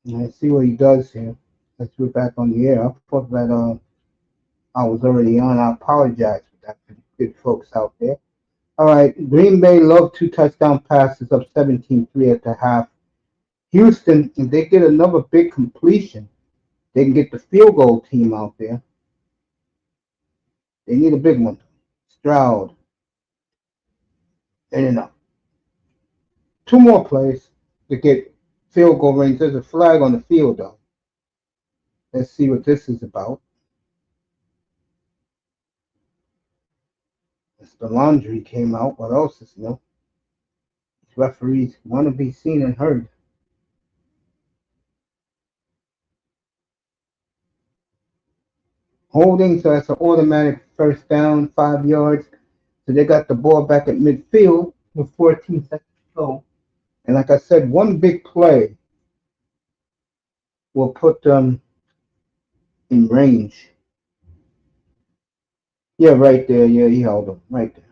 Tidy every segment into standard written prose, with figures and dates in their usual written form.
Let's see what he does here. Let's get back on the air. I thought that I was already on. I apologize for that for the good folks out there. All right, Green Bay love two touchdown passes up 17-3 at the half. Houston, if they get another big completion, they can get the field goal team out there. They need a big one. Stroud, in and out. Two more plays to get field goal range. There's a flag on the field, though. Let's see what this is about. As the laundry came out, what else is new? Referees want to be seen and heard. Holding, so that's an automatic first down, 5 yards. So they got the ball back at midfield with 14 seconds to go. And like I said, one big play will put them in range. Yeah, right there. Yeah, he held them right there.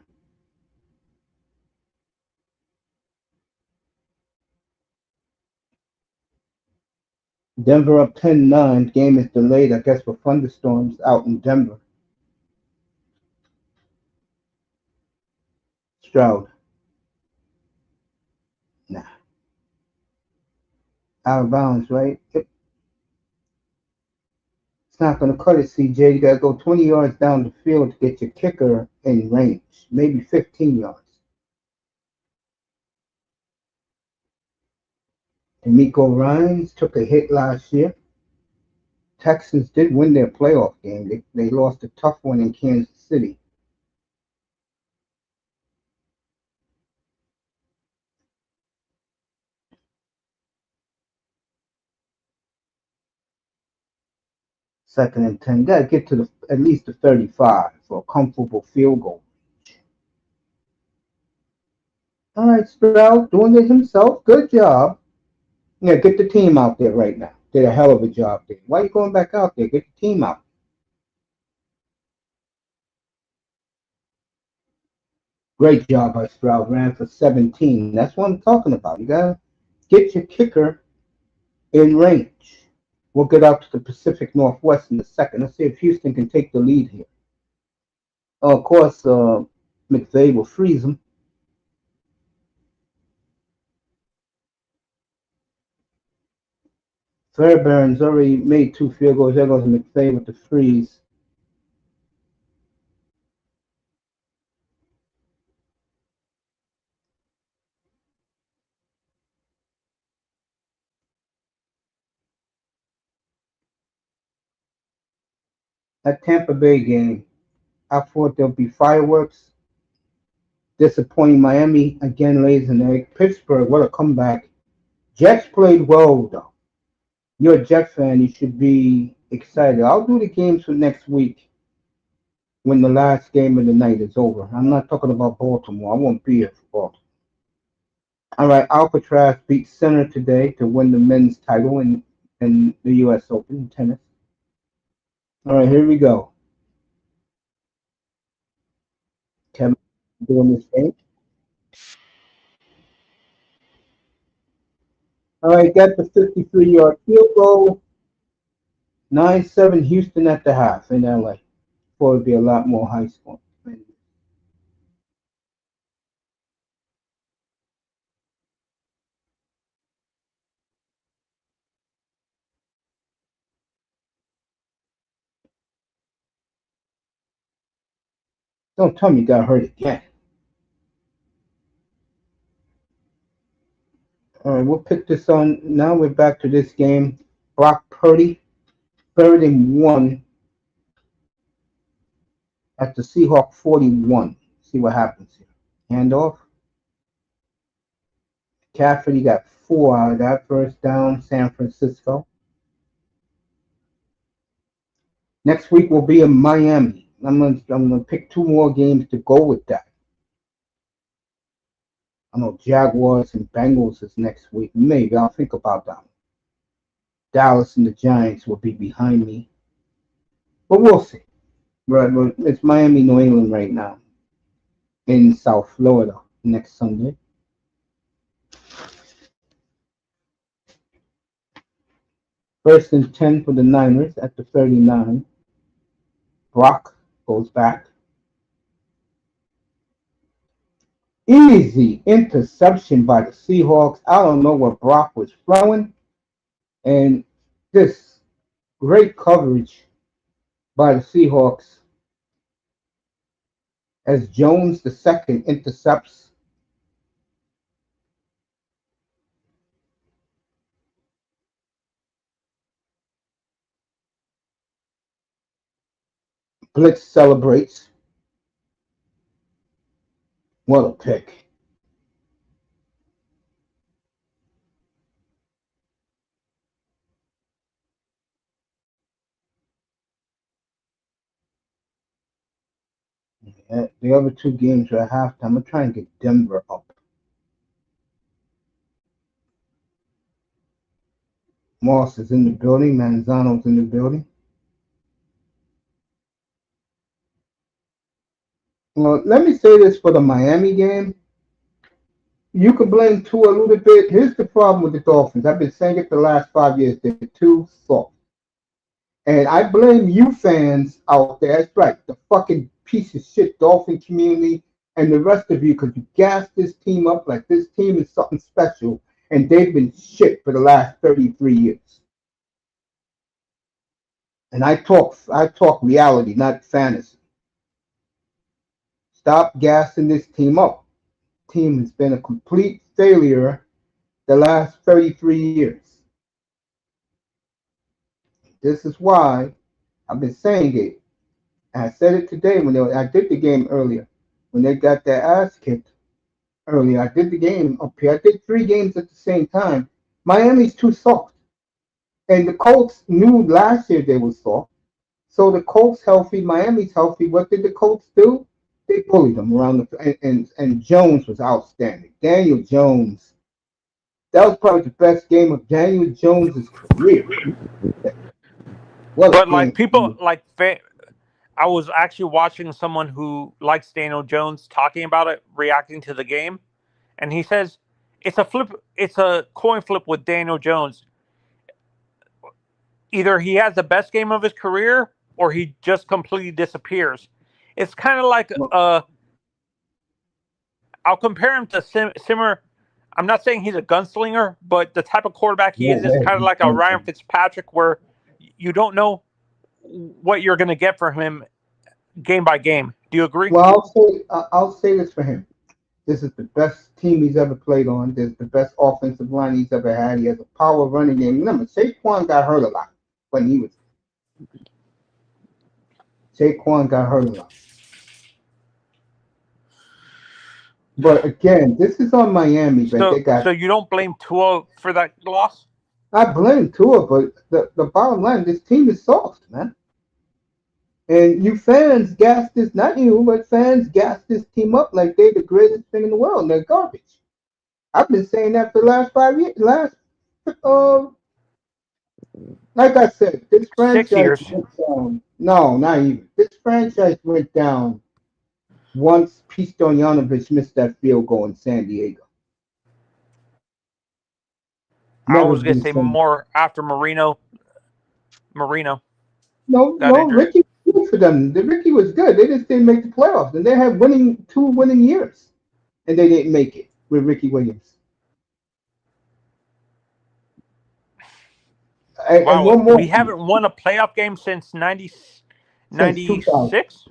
Denver up 10-9. Game is delayed, I guess, for thunderstorms out in Denver. Stroud. Nah. Out of bounds, right? It's not going to cut it, CJ. You got to go 20 yards down the field to get your kicker in range. Maybe 15 yards. D'Amico Ryans took a hit last year. Texans did win their playoff game. They lost a tough one in Kansas City. Second and 10. Got to get to at least the 35 for a comfortable field goal. All right, Sprout doing it himself. Good job. Yeah, get the team out there right now. Did a hell of a job there. Why are you going back out there? Get the team out. Great job by Sprout. Ran for 17. That's what I'm talking about. You got to get your kicker in range. We'll get out to the Pacific Northwest in a second. Let's see if Houston can take the lead here. Of course, McVay will freeze them. Fairbairn's already made two field goals. There goes McVay with the freeze. That Tampa Bay game, I thought there'll be fireworks. Disappointing Miami again lays an egg. Pittsburgh, what a comeback. Jets played well though. You're a Jet fan, you should be excited. I'll do the games for next week when the last game of the night is over. I'm not talking about Baltimore. I won't be here for Baltimore. All right, Alcatraz beat Center today to win the men's title in the U.S. Open in tennis. All right, here we go. Kevin doing this game. All right, got the 53-yard field goal. 9-7 Houston at the half in LA. Thought it'd be a lot more high scoring. Don't tell me you got hurt again. All right, we'll pick this on. Now we're back to this game. Brock Purdy, 3rd and 1 at the Seahawks 41. See what happens here. Handoff. Cafferty got 4 out of that first down. San Francisco. Next week will be in Miami. I'm gonna pick 2 more games to go with that. I know Jaguars and Bengals is next week. Maybe I'll think about that. Dallas and the Giants will be behind me, but we'll see. Right, it's Miami, New England right now in South Florida next Sunday. First and 10 for the Niners at the 39. Brock goes back. Easy interception by the Seahawks. I don't know what Brock was throwing. And this great coverage by the Seahawks as Jones the second intercepts. Blitz celebrates. What a pick. The other two games are at halftime. I'm trying to get Denver up. Moss is in the building. Manzano's in the building. Well, let me say this for the Miami game. You can blame Tua a little bit. Here's the problem with the Dolphins. I've been saying it the last 5 years. They're too soft. And I blame you fans out there. That's right. The fucking piece of shit Dolphin community and the rest of you, because you gassed this team up like this team is something special. And they've been shit for the last 33 years. And I talk reality, not fantasy. Stop gassing this team up. Team has been a complete failure the last 33 years. This is why I've been saying it. And I said it today I did the game earlier. When they got their ass kicked earlier, I did the game up here. I did 3 games at the same time. Miami's too soft. And the Colts knew last year they were soft. So the Colts healthy, Miami's healthy. What did the Colts do? They bullied them around and Jones was outstanding. Daniel Jones. That was probably the best game of Daniel Jones's career. What a But like game. people like I was actually watching someone who likes Daniel Jones talking about it, reacting to the game, and he says it's a coin flip with Daniel Jones. Either he has the best game of his career or he just completely disappears. It's kind of like I'll compare him to Simmer. I'm not saying he's a gunslinger, but the type of quarterback he No is way. kind of like a Ryan Fitzpatrick, where you don't know what you're going to get from him game by game. Do you agree? Well, I'll say this for him. This is the best team he's ever played on. This is the best offensive line he's ever had. He has a power running game. Remember, Saquon got hurt a lot when he was. Saquon got hurt a lot. But again, this is on Miami, but they So got. you don't blame Tua for that loss? I blame Tua, but the bottom line, this team is soft, man. And you fans gas this, not you, but fans gas this team up like they're the greatest thing in the world. And they're garbage. I've been saying that for the last 5 years. Uh, like I said, this 6 franchise years. went down. No, not even. This franchise went down once Pistonyanovich missed that field goal in San Diego. I Never was gonna been say same. more after Marino. Marino got No, injured. Ricky was good for them. The Ricky was good. They just didn't make the playoffs, and they had 2 winning years, and they didn't make it with Ricky Williams. And Wow, one more we thing, haven't won a playoff game since 90, since 2000, 96.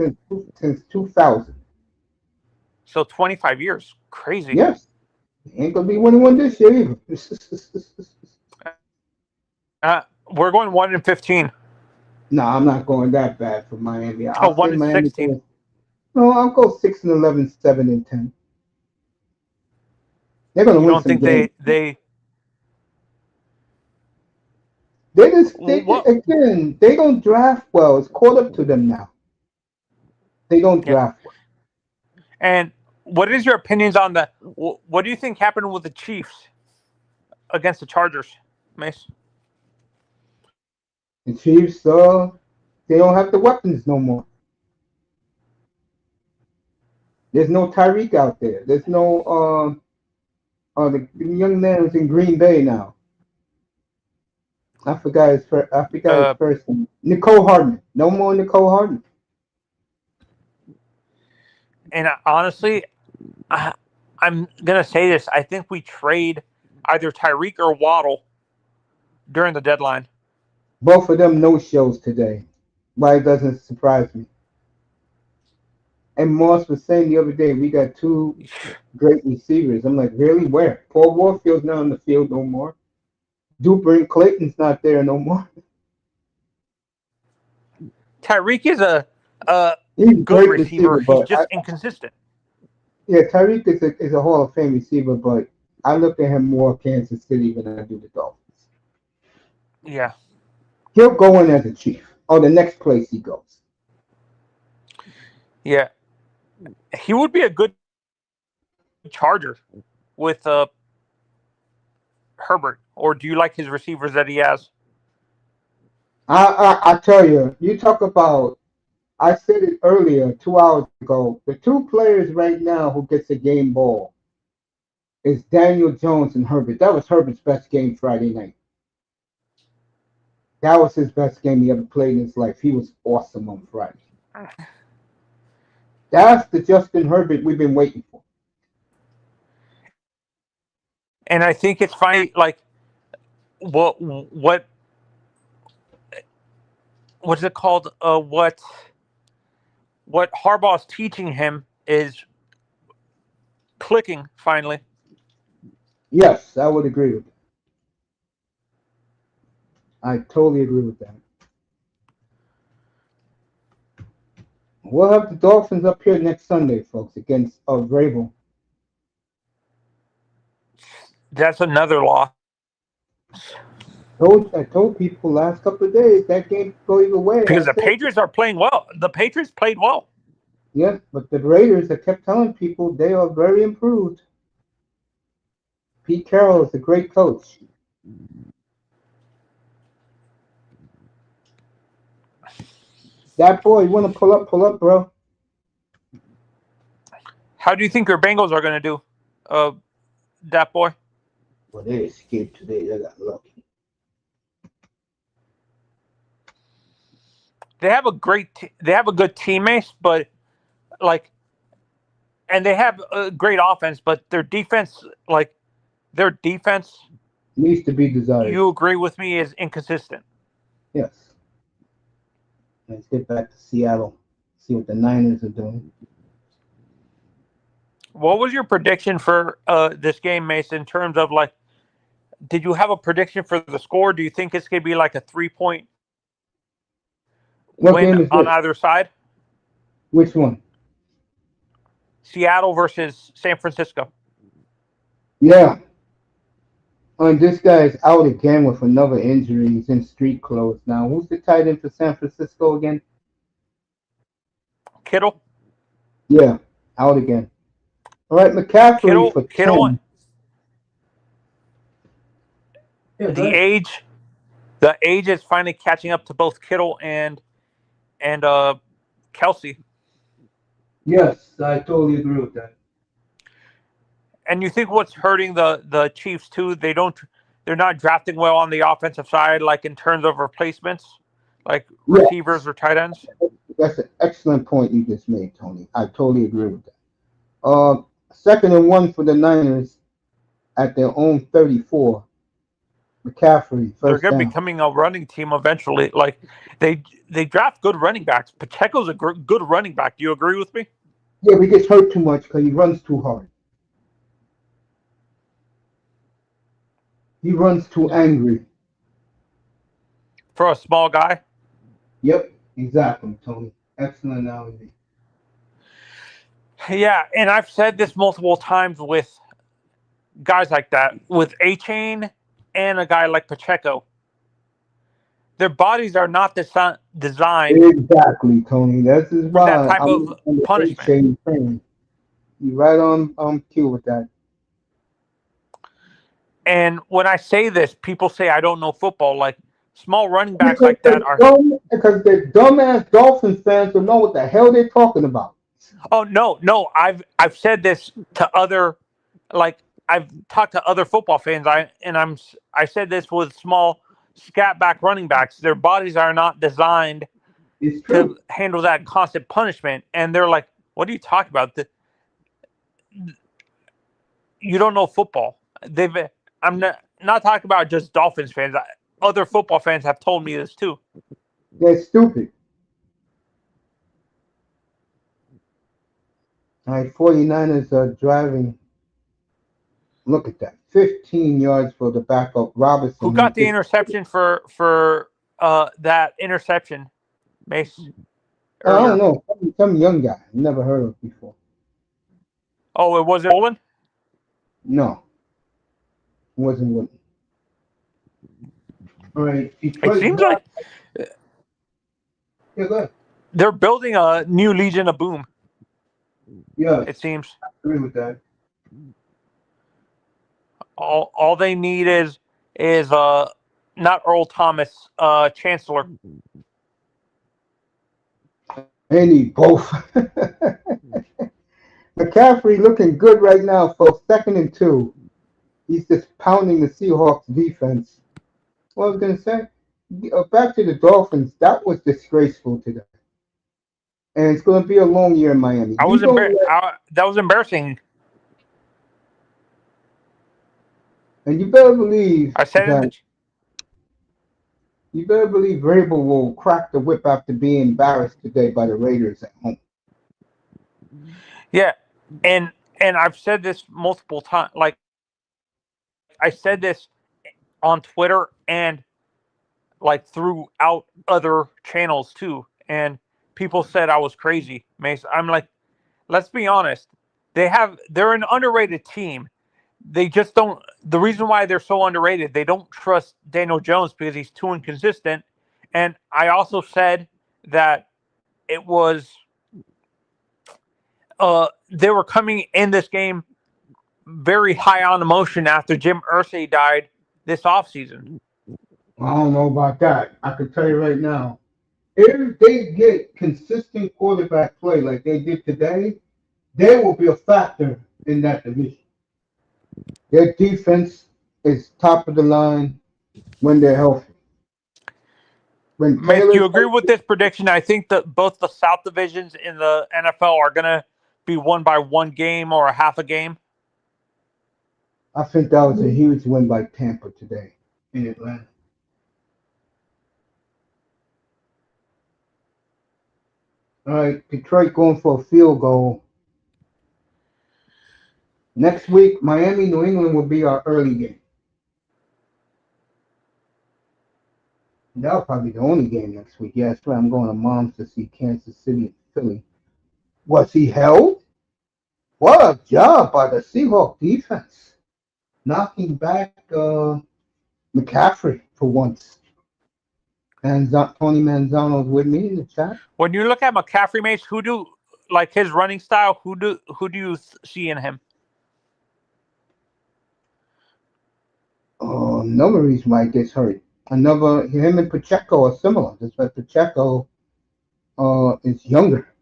since 2000. So 25 years. Crazy. Yes, ain't gonna be winning one this year either. We're going 1-15. No, I'm not going that bad for Miami. Oh, I'll say one and Miami 16. goes. No, I'll go 6-11, 7-10. They're gonna You win don't some think games. they what? Again, they don't draft well. It's caught up to them now. They don't Yeah. draft well. And what is your opinions on the? What do you think happened with the Chiefs against the Chargers, Mace? The Chiefs, they don't have the weapons no more. There's no Tyreek out there. There's no the young man who's in Green Bay now. I forgot his first. I forgot his Uh, first name. Nicole Hardman. No more Nicole Hardman. and honestly, I, I'm gonna say this. I think we trade either Tyreek or Waddle during the deadline. Both of them no shows today. Why it doesn't surprise me. And Moss was saying the other day we got two great receivers. I'm like, really? Where? Paul Warfield's not on the field no more. Duper Clayton's not there no more. Tyreek is a He's a good great receiver, receiver. He's but just inconsistent. yeah, Tyreek is a Hall of Fame receiver, but I look at him more Kansas City than I do the Dolphins. Yeah, He'll go in as a Chief or the next place he goes. yeah. He would be a good Charger with Herbert. Or do you like his receivers that he has? I tell you, you talk about. I said it earlier, 2 hours ago. The two players right now who gets a game ball is Daniel Jones and Herbert. That was Herbert's best game Friday night. That was his best game he ever played in his life. He was awesome on Friday. That's the Justin Herbert we've been waiting for. And I think it's funny, like what's it called? What Harbaugh's teaching him is clicking finally. Yes, I would agree with that. I totally agree with that. We'll have the Dolphins up here next Sunday, folks, against Vrabel. That's another loss I told people last couple of days that game could go either way. I because the said, Patriots are playing well. The Patriots played well. yes, but the Raiders, I kept telling people they are very improved. Pete Carroll is a great coach. That boy, you want to pull up, bro. How do you think your Bengals are going to do, that boy? Well, they escaped today. They got lucky. They have they have a good teammates, but like, and they have a great offense, but their defense, Needs to be desired. you agree with me, is inconsistent. Yes. Let's get back to Seattle. See what the Niners are doing. What was your prediction for this game, Mason? In terms of like, did you have a prediction for the score? Do you think it's going to be like a 3-point What win game is on this? either side? Which one? Seattle versus San Francisco. Yeah. And this guy's out again with another injury. He's in street clothes now. Who's the tight end for San Francisco again? Kittle. Yeah, out again. All right, McCaffrey for Kittle. 10. Yeah, The age, the age is finally catching up to both Kittle and Kelsey. Yes, I totally agree with that. And you think what's hurting the Chiefs too? They're not drafting well on the offensive side, like in terms of replacements, like receivers or tight ends. That's an excellent point you just made, Tony. I totally agree with that. 2nd and 1 for the Niners at their own 34. McCaffrey, They're first going to be down. becoming a running team eventually. Like they draft good running backs. Pacheco's a good running back. Do you agree with me? Yeah, but he gets hurt too much because he runs too hard. He runs too angry. For a small guy. Yep, exactly, Tony. Excellent analogy. Yeah, and I've said this multiple times with guys like that, with A-Chain and a guy like Pacheco. Their bodies are not designed Exactly, Tony. This is for that why type I'm of on the punishment. A-Chain train. You right on cue with that. And when I say this, people say I don't know football. Like small running backs like that are. Because the dumbass Dolphins fans don't know what the hell they're talking about. Oh no! I've said this to other, like I've talked to other football fans. I said this with scat back running backs. Their bodies are not designed It's to true. handle that constant punishment. And they're like, what are you talking about? You don't know football. I'm not talking about just Dolphins fans. Other football fans have told me this too. They're stupid. All right, 49ers are driving. Look at that. 15 yards for the backup Who Robinson, who got the just, interception for that interception, Mace, I don't earlier? know, some young guy. Never heard of before. Oh, it wasn't Olin? No, wasn't with me. All right, It Detroit. seems like Yeah, go ahead. they're building a new Legion of Boom. Yes, It seems I agree with that. all they need is not Earl Thomas, Chancellor. They need both. McCaffrey looking good right now for 2nd and 2. He's just pounding the Seahawks defense. What I was going to say, back to the Dolphins, that was disgraceful today. And it's going to be a long year in Miami. You don't let, That was embarrassing. and you better believe I said in that the Vrabel will crack the whip after being embarrassed today by the Raiders at home. yeah, and I've said this multiple times. Like I said this on Twitter and like throughout other channels too, and people said I was crazy, Mace. I'm like, let's be honest. They're an underrated team. They just don't. The reason why they're so underrated, they don't trust Daniel Jones because he's too inconsistent. And I also said that it was they were coming in this game very high on emotion after Jim Irsay died this offseason. I don't know about that. I can tell you right now, if they get consistent quarterback play like they did today, they will be a factor in that division. Their defense is top of the line when they're healthy. When Mace, do you Taylor's agree with healthy, this prediction? I think that both the South divisions in the NFL are going to be won by one game or a half a game. I think that was a huge win by Tampa today in Atlanta. All right, Detroit going for a field goal. Next week, Miami, New England will be our early game. That'll probably be the only game next week. Yeah, that's right. I'm going to Mom's to see Kansas City and Philly. Was he held? What a job by the Seahawks defense. Knocking back McCaffrey for once. And Tony Manzano's with me in the chat. When you look at McCaffrey, Mace, who do like his running style? Who do you see in him? Another reason why he gets hurt. Him and Pacheco are similar. That's why Pacheco is younger.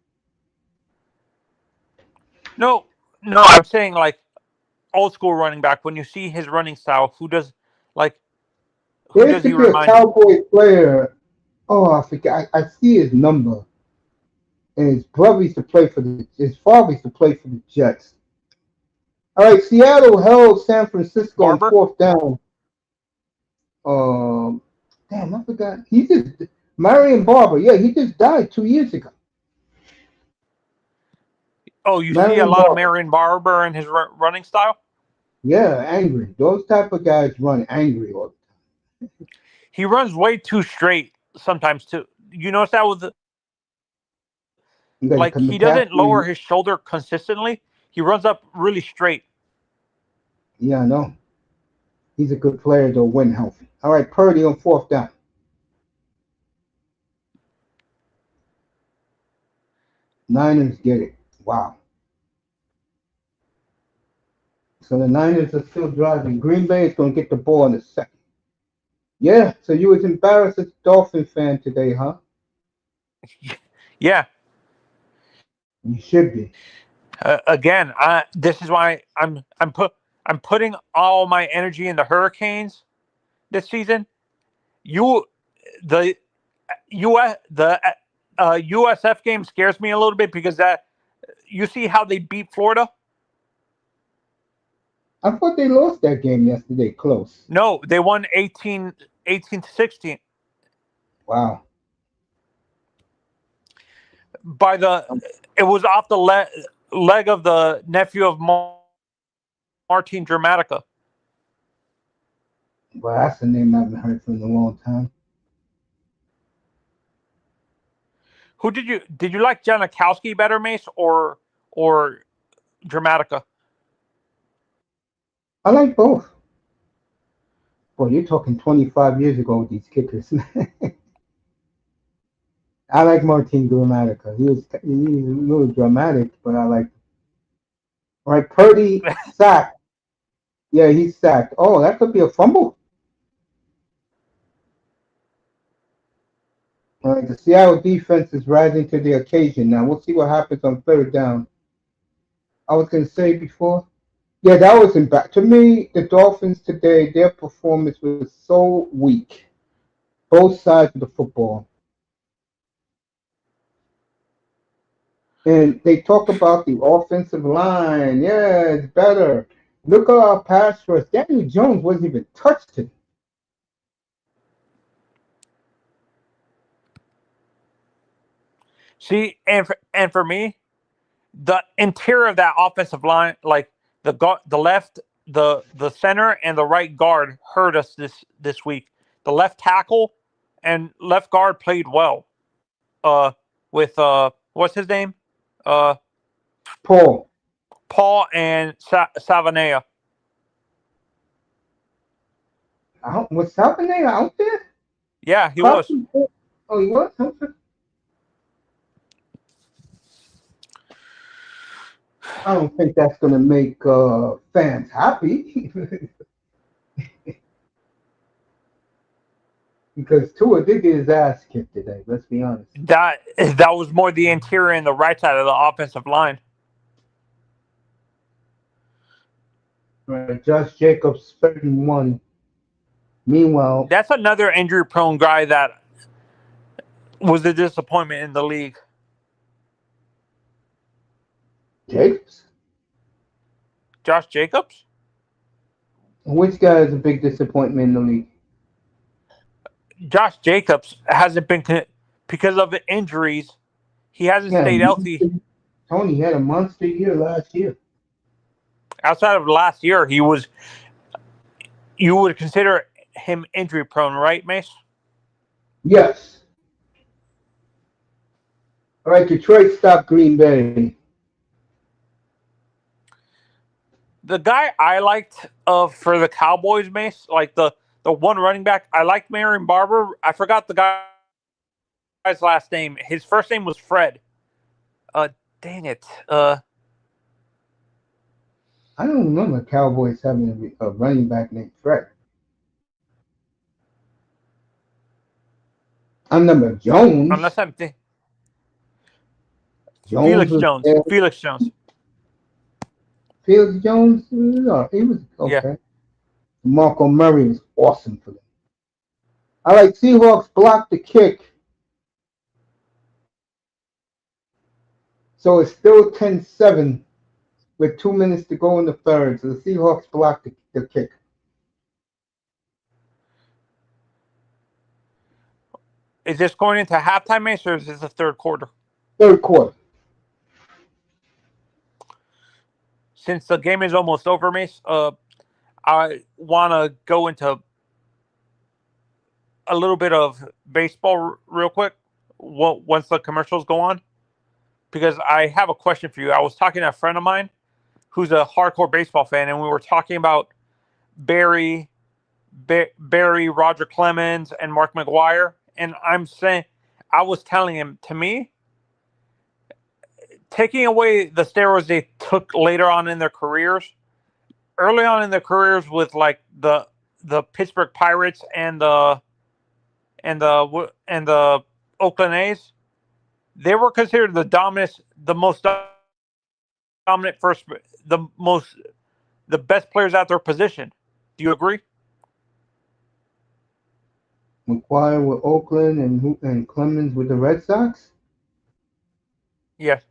No, I'm saying like old school running back. When you see his running style, like who There does used he to be a remind you? Cowboy player. Oh, I forget. I see his number. And his brother used to play for his father used to play for the Jets. All right, Seattle held San Francisco on Barber? 4th down. Um, damn, I forgot. He just Marion Barber. Yeah, he just died 2 years ago. Oh, you see a Marion lot of Barber. Marion Barber in his running style. Yeah, angry. Those type of guys run angry all the He runs way too straight sometimes too. You notice that with time. like Because he doesn't lower McCaffrey. his shoulder consistently. He runs up really straight. Yeah, I know. He's a good player though when healthy. All right, Purdy on 4th down. Niners get it. Wow. So the Niners are still driving. Green Bay is going to get the ball in the second. Yeah. So you was embarrassed as a Dolphin fan today, huh? Yeah. You should be. Again, this is why I'm putting all my energy in the Hurricanes this season, You the USF game scares me a little bit because that you see how they beat Florida. I thought they lost that game yesterday, close. No, they won 18-16 Wow. by the. It was off the leg of the nephew of Martin Dramatica. Well, that's a name I haven't heard from in a long time. Who did you like Janikowski better, Mace, or Dramatica? I like both. Boy, you're talking 25 years ago with these kickers. I like Martin Gramatica. He was a little dramatic, but I like. All right, Purdy sacked. Yeah, he's sacked. Oh, that could be a fumble. All right, the Seattle defense is rising to the occasion. Now we'll see what happens on third down. I was going to say before. Yeah, that wasn't bad. To me, the Dolphins today, their performance was so weak. Both sides of the football. And they talk about the offensive line. Yeah, it's better. Look at our pass rush. Daniel Jones wasn't even touched it. See, and for me, the interior of that offensive line, like the left, the center, and the right guard hurt us this week. The left tackle and left guard played well. With what's his name? Uh, Paul. Paul and Savanea. Was Salvador out there? Yeah, he was. Carson? Oh, he was? I don't think that's going to make fans happy. Because Tua did get his ass kicked today, let's be honest. That was more the interior and the right side of the offensive line. Right, Josh Jacobs, 31. Meanwhile, That's another injury-prone guy that was a disappointment in the league. Jacobs? Josh Jacobs? Which guy is a big disappointment in the league? Josh Jacobs hasn't been because of the injuries. He hasn't Yeah, stayed healthy. Tony had a monster year last year. Outside of last year, he was. You would consider him injury prone, right, Mace? Yes. All right, Detroit stopped Green Bay. The guy I liked for the Cowboys, Mace, like the one running back, I liked Marion Barber. I forgot the guy's last name. His first name was Fred. Dang it. I don't remember Cowboys having a running back named Fred. I remember Unless Jones. I'm thinking. Jones Felix was Jones. there. Felix Jones. Felix Jones, no, he was Yeah. okay. Marco Murray was awesome for them. All right, Seahawks blocked the kick. So it's still 10-7 with 2 minutes to go in the third. So the Seahawks blocked the kick. Is this going into halftime, Mace, or is this the third quarter? Third quarter. Since the game is almost over, Mace, I want to go into a little bit of baseball real quick once the commercials go on, because I have a question for you. I was talking to a friend of mine who's a hardcore baseball fan, and we were talking about Barry, Roger Clemens, and Mark McGwire. And I was telling him, to me, taking away the steroids they took later on in their careers, early on in their careers with like the Pittsburgh Pirates and the Oakland A's, they were considered the most dominant the best players at their position. Do you agree? McGuire with Oakland and Clemens with the Red Sox. Yes.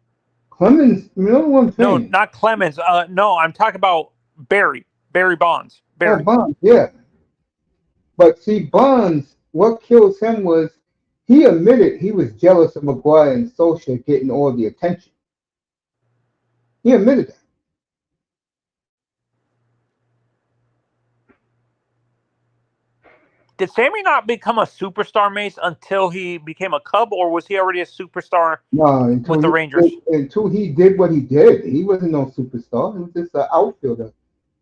Clemens, you know what I'm No, saying? not Clemens. No, I'm talking about Barry. Barry Bonds. Oh, Barry. Bonds, yeah. But see, Bonds, what kills him was he admitted he was jealous of McGuire and Socha getting all the attention. He admitted that. Did Sammy not become a superstar, Mace, until he became a Cub, or was he already a superstar No, with the Rangers? until he did what he did, he wasn't no superstar. He was just an outfielder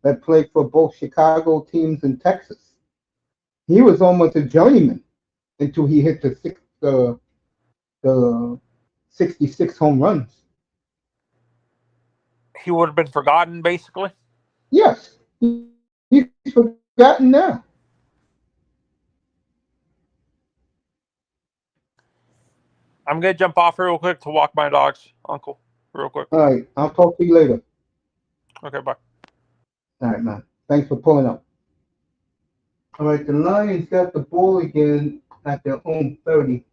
that played for both Chicago teams in Texas. He was almost a journeyman until he hit the 66 home runs. He would have been forgotten, basically. Yes, he's forgotten now. I'm gonna jump off real quick to walk my dogs, Uncle. Real quick. All right, I'll talk to you later. Okay, bye. All right, man. Thanks for pulling up. All right, the Lions got the ball again at their own 30.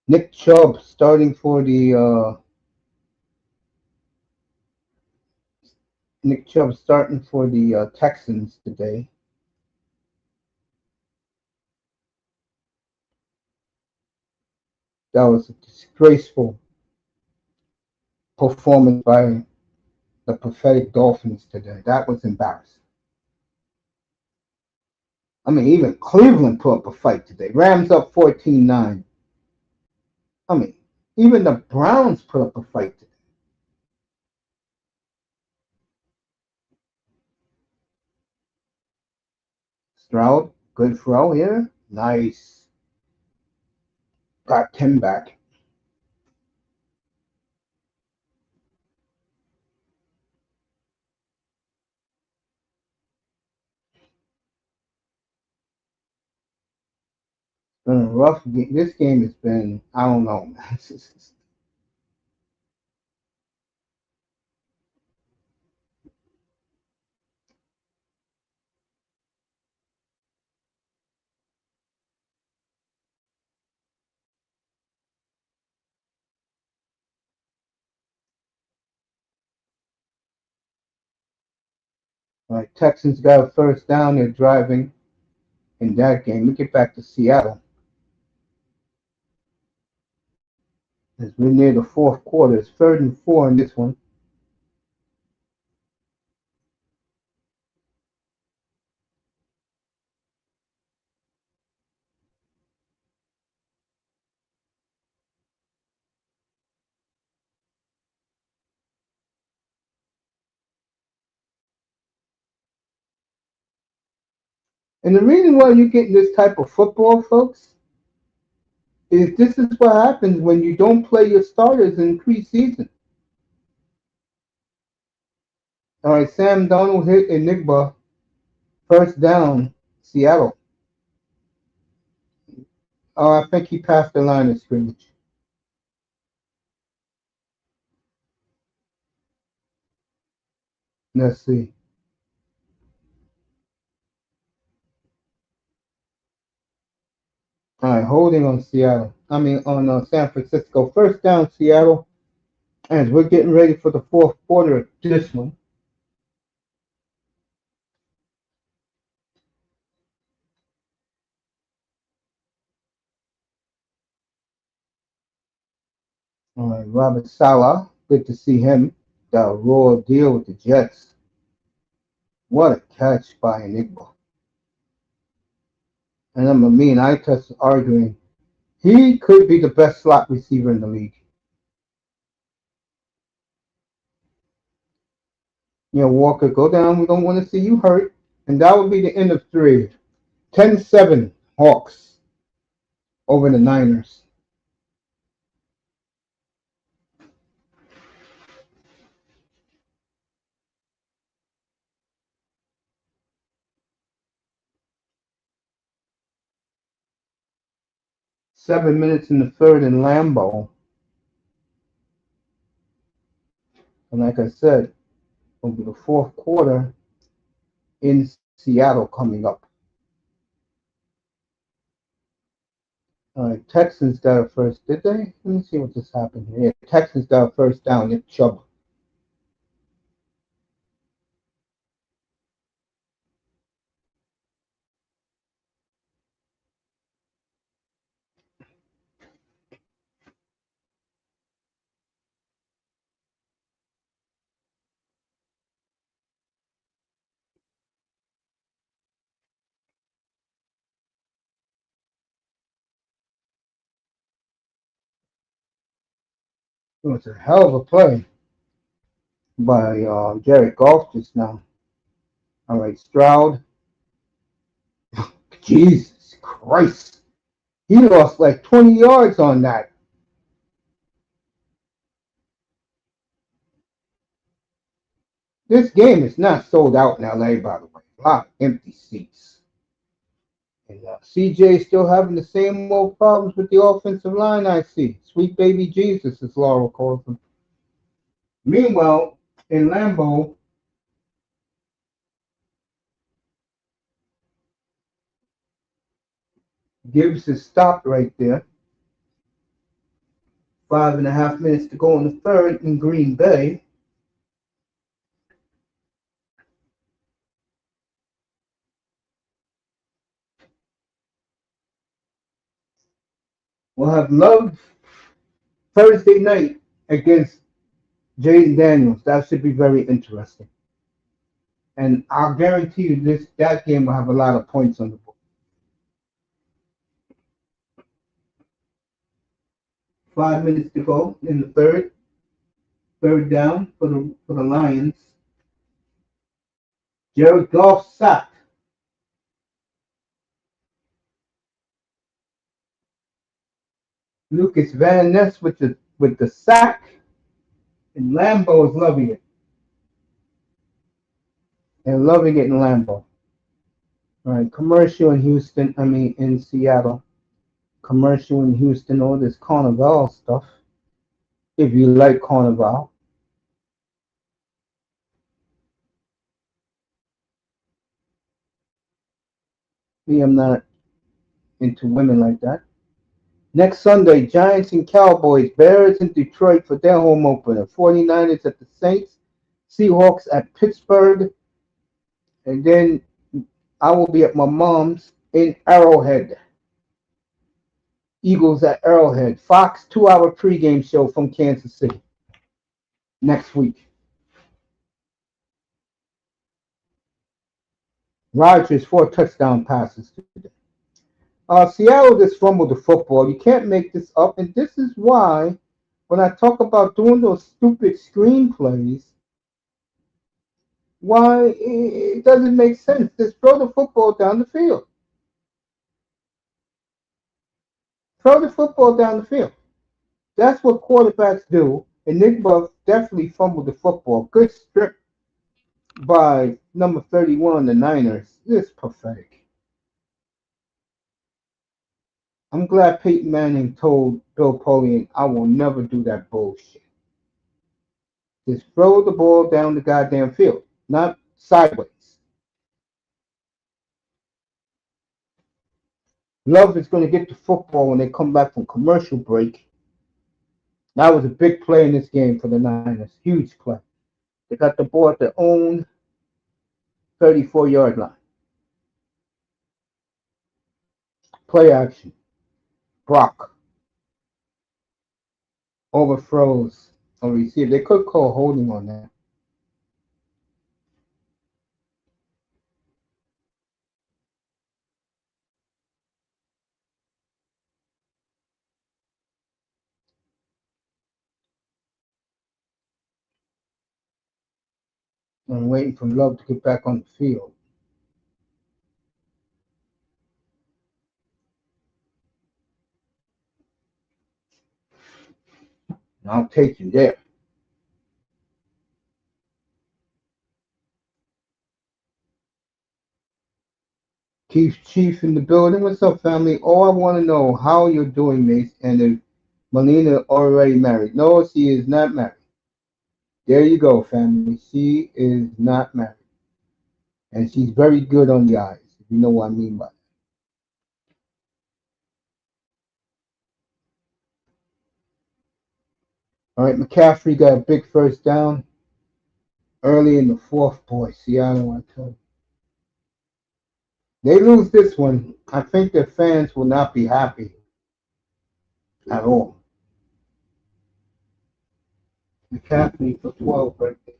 Nick Chubb starting for the Texans today. That was a disgraceful performance by the pathetic Dolphins today. That was embarrassing. I mean, even Cleveland put up a fight today. Rams up 14-9. I mean, even the Browns put up a fight today. Stroud, good throw here. Nice. Got Tim back. It's been a rough game. This game has been, I don't know. All right, Texans got a first down. They're driving in that game. We get back to Seattle. As we're near the fourth quarter, it's 3rd and 4 in this one. And the reason why you're getting this type of football, folks, is this is what happens when you don't play your starters in preseason. All right, Sam Donald hit Enigma, first down, Seattle. Oh, I think he passed the line of scrimmage. Let's see. All right, holding on Seattle. I mean, on San Francisco. First down, Seattle. As we're getting ready for the fourth quarter of this one. All right, Robert Sala. Good to see him. That raw deal with the Jets. What a catch by Enigma. And me and Itas arguing. He could be the best slot receiver in the league. You know, Walker, go down. We don't want to see you hurt. And that would be the end of 3. 10-7 Hawks over the Niners. 7 minutes in the third in Lambeau. And like I said, over the fourth quarter in Seattle coming up. All right, Texans got a first. Did they? Let me see what just happened here. Yeah, Texans got a first down. It's trouble. It was a hell of a play by Jared Goff just now. All right, Stroud. Jesus Christ. He lost like 20 yards on that. This game is not sold out in LA, by the way. A lot of empty seats. And CJ still having the same old problems with the offensive line, I see. Sweet baby Jesus, as Laura calls him. Meanwhile, in Lambeau, Gibbs is stopped right there. 5.5 minutes to go in the third in Green Bay. We'll have Love Thursday night against Jaden Daniels. That should be very interesting. And I'll guarantee you that game will have a lot of points on the board. 5 minutes to go in the third. Third down for the Lions. Jared Goff sacked. Lucas Van Ness with the sack, and Lambeau is loving it. And loving it in Lambeau. All right, commercial in Houston. I mean in Seattle. Commercial in Houston. All this Carnival stuff. If you like Carnival. Me, I'm not into women like that. Next Sunday, Giants and Cowboys, Bears in Detroit for their home opener. 49ers at the Saints, Seahawks at Pittsburgh, and then I will be at my mom's in Arrowhead. Eagles at Arrowhead. Fox 2-hour pregame show from Kansas City next week. Rodgers 4 touchdown passes today. Seattle just fumbled the football. You can't make this up, and this is why when I talk about doing those stupid screenplays, why it doesn't make sense. Just throw the football down the field. Throw the football down the field. That's what quarterbacks do. And Nick Buff definitely fumbled the football. Good strip by number 31, the Niners. This is pathetic. I'm glad Peyton Manning told Bill Polian, I will never do that bullshit. Just throw the ball down the goddamn field, not sideways. Love is going to get the football when they come back from commercial break. That was a big play in this game for the Niners. Huge play. They got the ball at their own 34-yard line. Play action. Brock overthrows a receiver. They could call holding on that. I'm waiting for Love to get back on the field. And I'll take you there. Keith Chief in the building. What's up, family? Oh, I want to know how you're doing, Mace, and if Melina already married. No, she is not married. There you go, family. She is not married. And she's very good on the eyes, if you know what I mean by that. All right, McCaffrey got a big first down early in the fourth. Boy, Seattle, I tell you. They lose this one. I think their fans will not be happy at all. McCaffrey for 12 right there.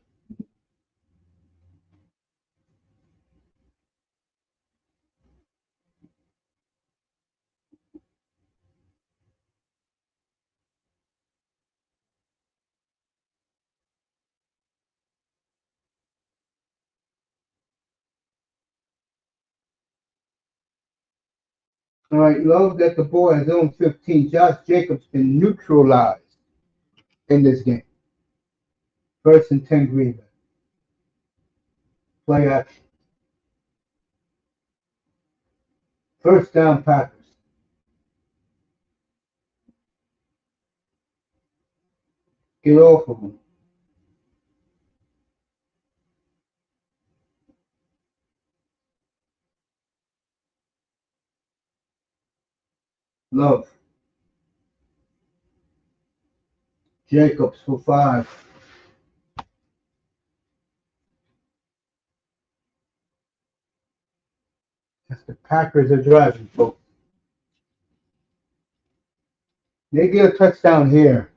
All right, Love got the ball at his own 15. Josh Jacobs been neutralized in this game. First and 10 Green Bay. Play action. First down Packers. Get off of them. Love. Jacobs for 5. As the Packers are driving, folks. They get a touchdown here.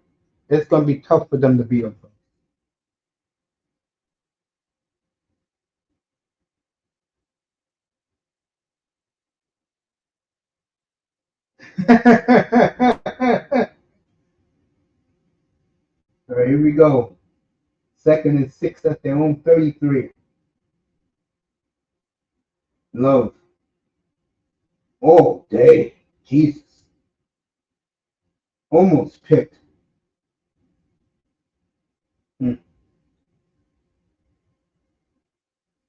It's going to be tough for them to beat them. All right, here we go. Second and 6 at their own 33. Love. Oh, day. Jesus. Almost picked. Hmm.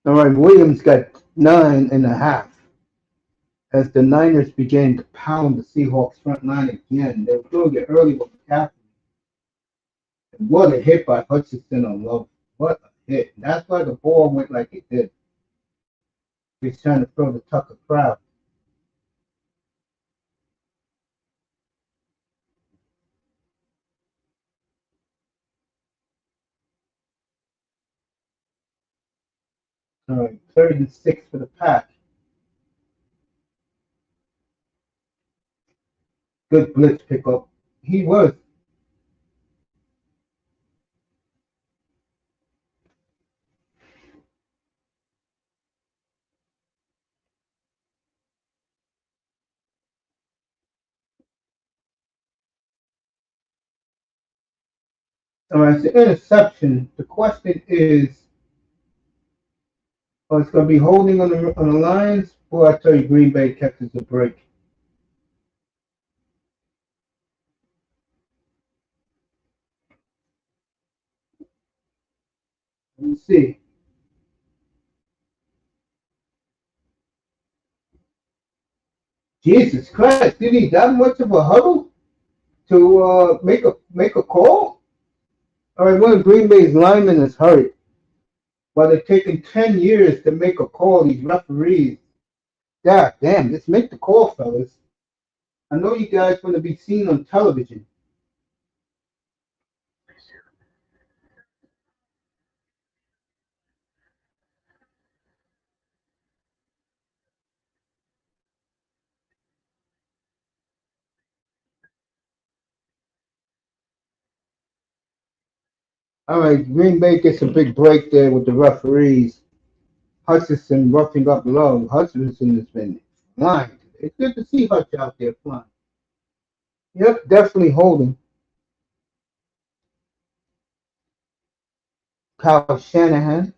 All right, Williams got 9.5 as the Niners began to pound the Seahawks front line again. They were doing it early with McCaffrey. What a hit by Hutchinson on Love. What a hit. And that's why the ball went like it did. He's trying to throw the Tucker crowd. All right, third and 6 for the Pack. Good blitz pickup. He was. All right, it's an interception. The question is, oh, it's going to be holding on the lines. Boy, I tell you, Green Bay catches a break. Let me see. Jesus Christ, did he that much of a huddle to make a call? All right, one of Green Bay's linemen is hurt. While they're taking 10 years to make a call, these referees. God damn, just make the call, fellas. I know you guys want to be seen on television. All right, Green Bay gets a big break there with the referees. Hutchinson roughing up Love. Hutchinson has been flying. It's good to see Hutch out there flying. Yep, definitely holding. Kyle Shanahan.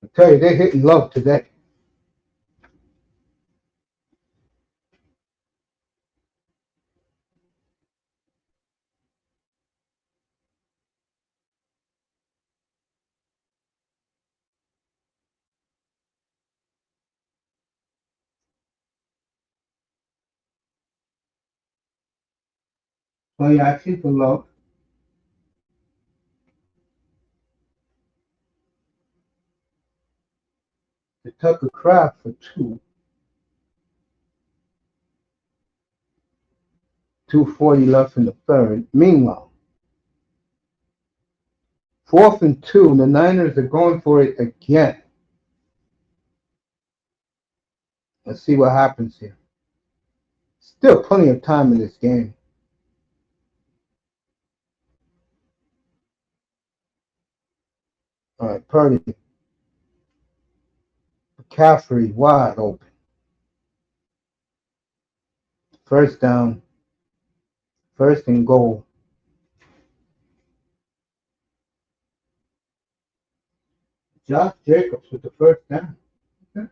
I tell you, they're hitting Love today. Play action for Love. Tucker Craft for two. 2:40 left in the third. Meanwhile, 4th and 2. The Niners are going for it again. Let's see what happens here. Still plenty of time in this game. All right, Purdy. McCaffrey wide open. First down. First and goal. Josh Jacobs with the first down. Okay.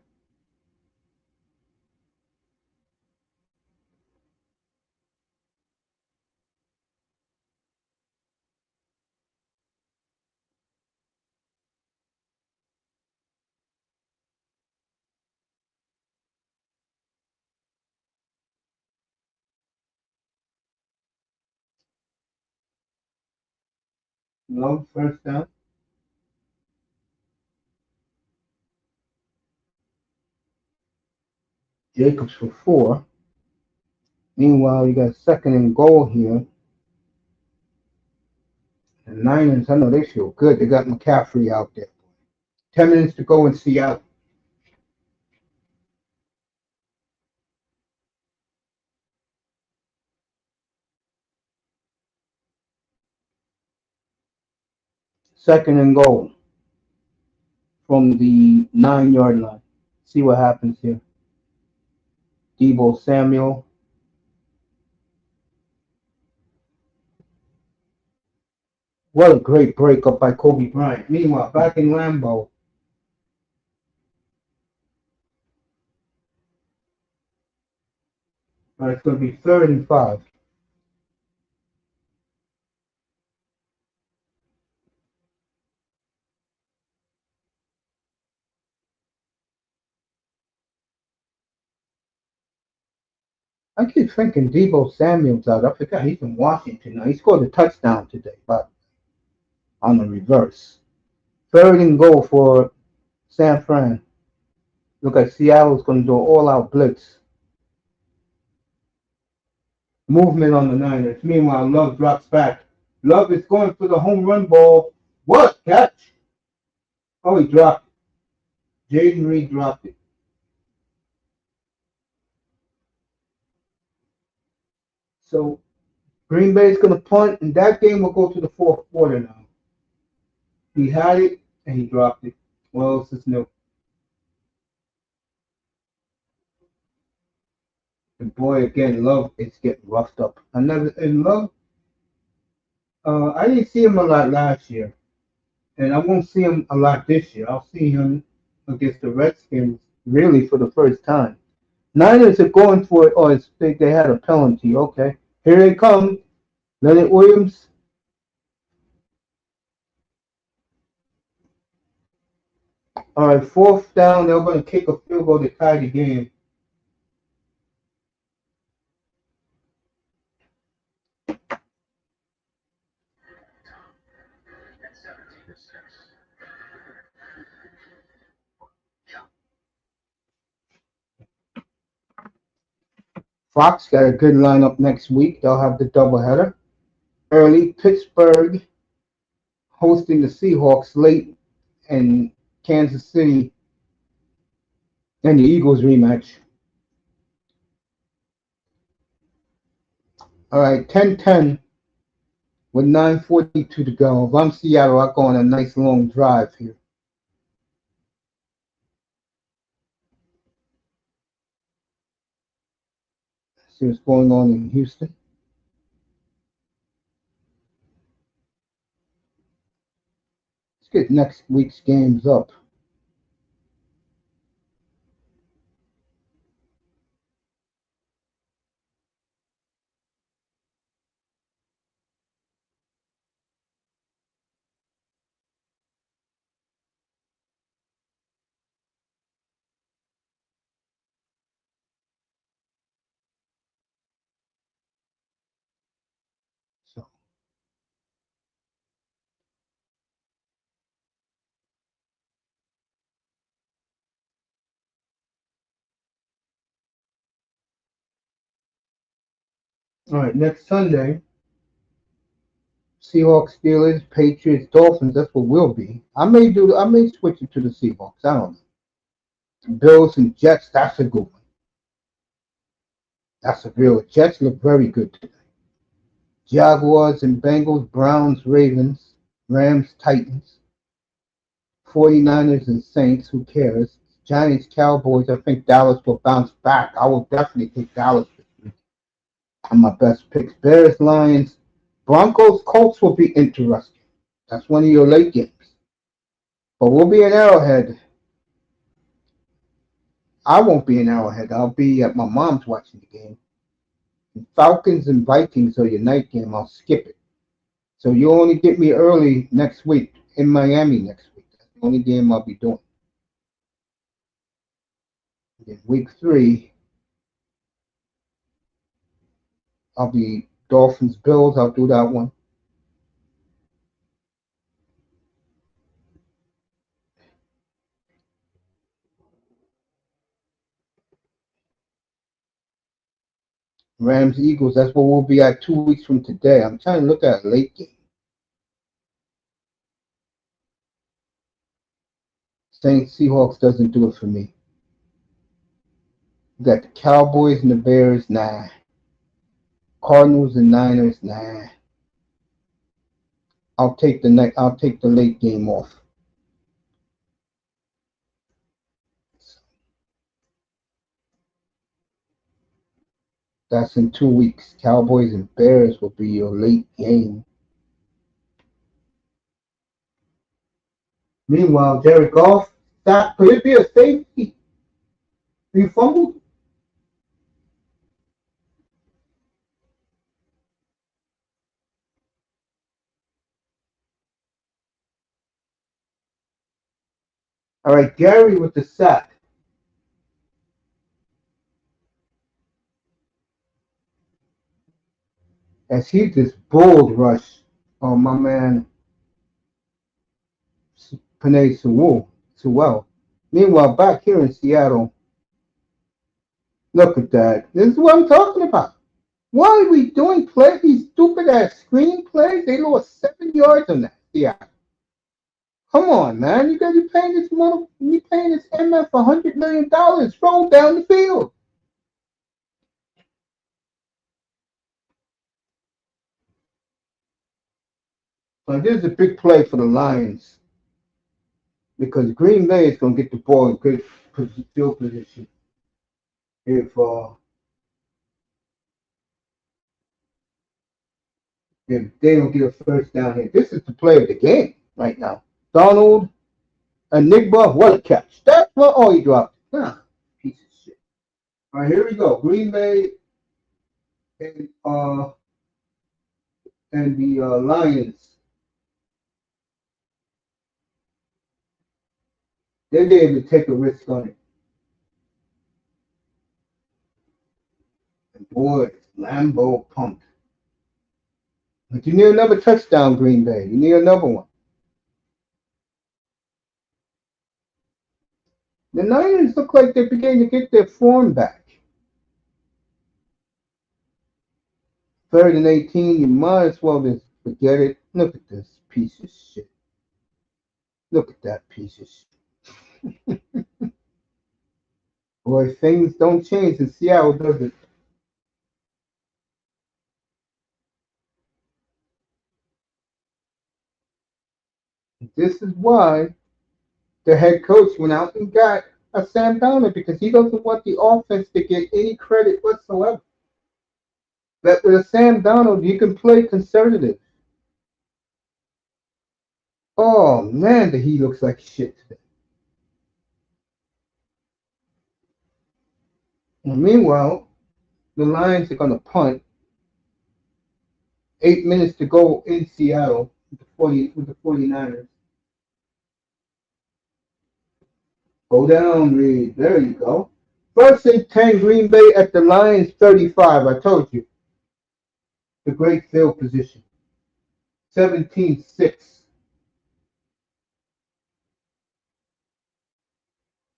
No first down. Jacobs for 4. Meanwhile, you got second and goal here. The Niners, I know they feel good. They got McCaffrey out there. 10 minutes to go in Seattle. Second and goal from the 9-yard line. See what happens here. Debo Samuel. What a great breakup by Kobe Bryant. Meanwhile, back in Lambeau, it's going to be 3rd and 5. I keep thinking Debo Samuel's out. I forgot he's in Washington now. He scored a touchdown today, but on the reverse. 3rd and goal for San Fran. Look at Seattle's going to do an all-out blitz. Movement on the Niners. Meanwhile, Love drops back. Love is going for the home run ball. What catch? Oh, he dropped it. Jaden Reed dropped it. So Green Bay's going to punt, and that game will go to the fourth quarter now. He had it, and he dropped it. What else is new? The boy again, Love is getting roughed up. Another in Love. I didn't see him a lot last year, and I won't see him a lot this year. I'll see him against the Redskins really for the first time. Niners are going for it. Oh, it's big. They had a penalty. Okay, here they come. Leonard Williams. All right, 4th down. They're going to kick a field goal to tie the game. Fox got a good lineup next week. They'll have the doubleheader. Early, Pittsburgh hosting the Seahawks late, and Kansas City and the Eagles rematch. All right, 10-10 with 9:42 to go. If I'm Seattle, I go on a nice long drive here. See what's going on in Houston. Let's get next week's games up. So All right, next Sunday, Seahawks, Steelers, Patriots, Dolphins. That's what we'll be. I may switch it to the Seahawks. I don't know. Bills and Jets. That's a good one. That's a real. Jets look very good today. Jaguars and Bengals, Browns, Ravens, Rams, Titans, 49ers and Saints. Who cares? Giants, Cowboys. I think Dallas will bounce back. I will definitely take Dallas this week. And my best picks: Bears, Lions, Broncos, Colts will be interesting. That's one of your late games. But we'll be in Arrowhead. I won't be in Arrowhead. I'll be at my mom's watching the game. And Falcons and Vikings are your night game. I'll skip it. So you'll only get me early next week in Miami next week. That's the only game I'll be doing. And then week 3, I'll be Dolphins, Bills. I'll do that one. Rams, Eagles. That's what we'll be at 2 weeks from today. I'm trying to look at a late game. Saints, Seahawks doesn't do it for me. You got the Cowboys and the Bears. Nah. Cardinals and Niners. Nah. I'll take the late game off. That's in 2 weeks. Cowboys and Bears will be your late game. Meanwhile, Jared Goff, that could it be a safety? He fumbled. All right, Gary with the sack. As he just bull rush on my man Panay Sewell. Meanwhile, back here in Seattle, look at that. This is what I'm talking about. Why are we doing these stupid ass screen plays? They lost 7 yards on that. Yeah. Come on, man. You paying you paying this N.F. $100 million. Roll down the field. So this is a big play for the Lions because Green Bay is going to get the ball in good field position if they don't get a first down here. This is the play of the game right now. Donald, Enigma, what a catch. That's what, oh, he dropped it. Nah, piece of shit. All right, here we go. Green Bay and, the Lions. They're able to take a risk on it. And boy, Lambeau pumped. But you need another touchdown, Green Bay. You need another one. The Niners look like they're beginning to get their form back. 3rd and 18, you might as well just forget it. Look at this piece of shit. Look at that piece of shit. Boy, things don't change in Seattle, does it? This is why the head coach went out and got a Sam Darnold because he doesn't want the offense to get any credit whatsoever. But with a Sam Darnold, you can play conservative. Oh man, that he looks like shit today. And meanwhile, the Lions are going to punt. 8 minutes to go in Seattle with the 49ers. Go down, Reed. There you go. 1st and 10, Green Bay at the Lions 35. I told you. The great field position. 17-6.